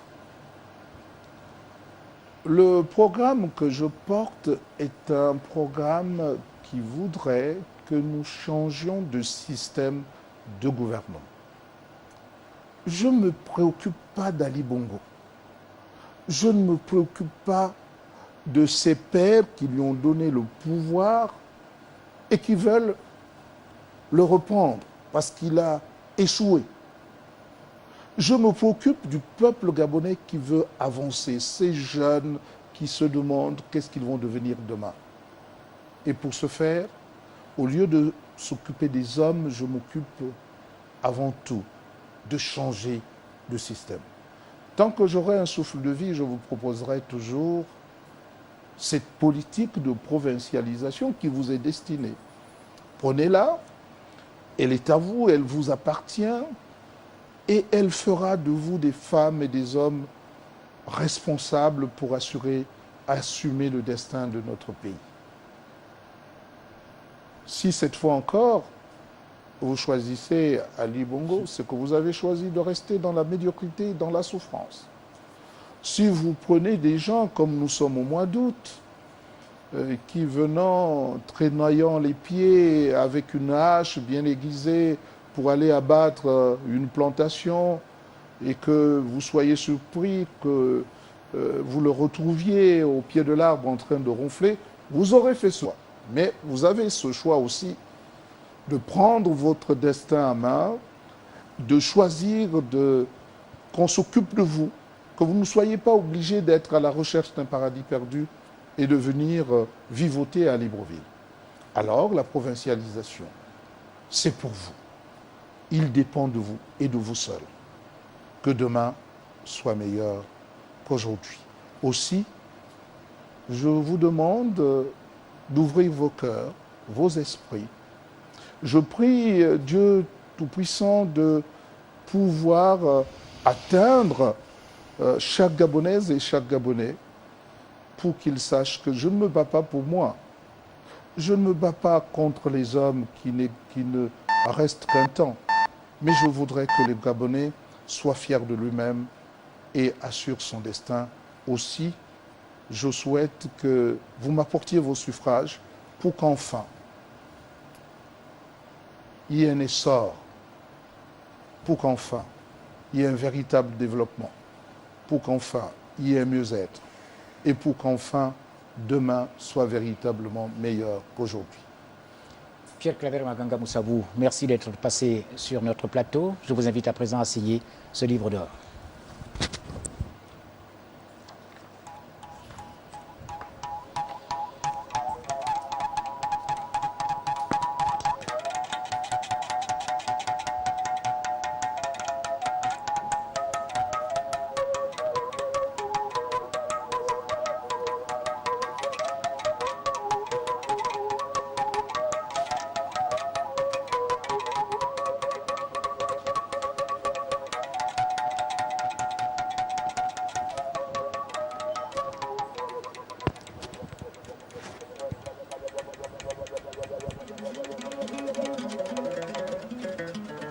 le programme que je porte est un programme qui voudrait que nous changions de système de gouvernement. Je ne me préoccupe pas d'Ali Bongo. Je ne me préoccupe pas de ses pairs qui lui ont donné le pouvoir et qui veulent le reprendre parce qu'il a échoué. Je me préoccupe du peuple gabonais qui veut avancer, ces jeunes qui se demandent qu'est-ce qu'ils vont devenir demain. Et pour ce faire, au lieu de s'occuper des hommes, je m'occupe avant tout de changer de système. Tant que j'aurai un souffle de vie, je vous proposerai toujours cette politique de provincialisation qui vous est destinée. Prenez-la, elle est à vous, elle vous appartient, et elle fera de vous des femmes et des hommes responsables pour assumer le destin de notre pays. Si cette fois encore, vous choisissez Ali Bongo, c'est que vous avez choisi de rester dans la médiocrité et dans la souffrance. Si vous prenez des gens comme nous sommes au mois d'août, qui venant, traînoyant les pieds avec une hache bien aiguisée pour aller abattre une plantation et que vous soyez surpris que vous le retrouviez au pied de l'arbre en train de ronfler, vous aurez fait ce choix. Mais vous avez ce choix aussi de prendre votre destin à main, de choisir qu'on s'occupe de vous, que vous ne soyez pas obligé d'être à la recherche d'un paradis perdu et de venir vivoter à Libreville. Alors, la provincialisation, c'est pour vous. Il dépend de vous et de vous seul. Que demain soit meilleur qu'aujourd'hui. Aussi, je vous demande d'ouvrir vos cœurs, vos esprits. Je prie Dieu Tout-Puissant de pouvoir atteindre chaque Gabonaise et chaque Gabonais pour qu'il sache que je ne me bats pas pour moi. Je ne me bats pas contre les hommes qui ne restent qu'un temps. Mais je voudrais que le Gabonais soit fier de lui-même et assure son destin. Aussi, je souhaite que vous m'apportiez vos suffrages pour qu'enfin il y ait un essor, pour qu'enfin il y ait un véritable développement, pour qu'enfin il y ait un mieux-être et pour qu'enfin demain soit véritablement meilleur qu'aujourd'hui. Pierre Claver Maganga Moussabou, merci d'être passé sur notre plateau. Je vous invite à présent à signer ce livre d'or.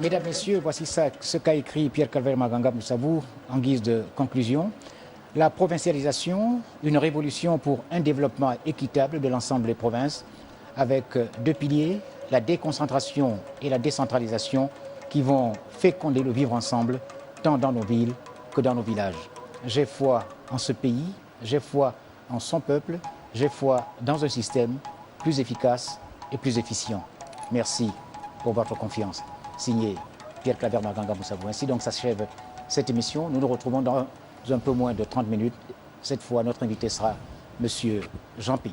Mesdames, Messieurs, voici ce qu'a écrit Pierre Claver Maganga Moussabou en guise de conclusion. La provincialisation, une révolution pour un développement équitable de l'ensemble des provinces, avec deux piliers, la déconcentration et la décentralisation, qui vont féconder le vivre ensemble, tant dans nos villes que dans nos villages. J'ai foi en ce pays, j'ai foi en son peuple, j'ai foi dans un système plus efficace et plus efficient. Merci pour votre confiance. Signé Pierre Claver Maganga Moussabou. Ainsi donc s'achève cette émission. Nous nous retrouvons dans un peu moins de 30 minutes. Cette fois, notre invité sera M. Jean Ping.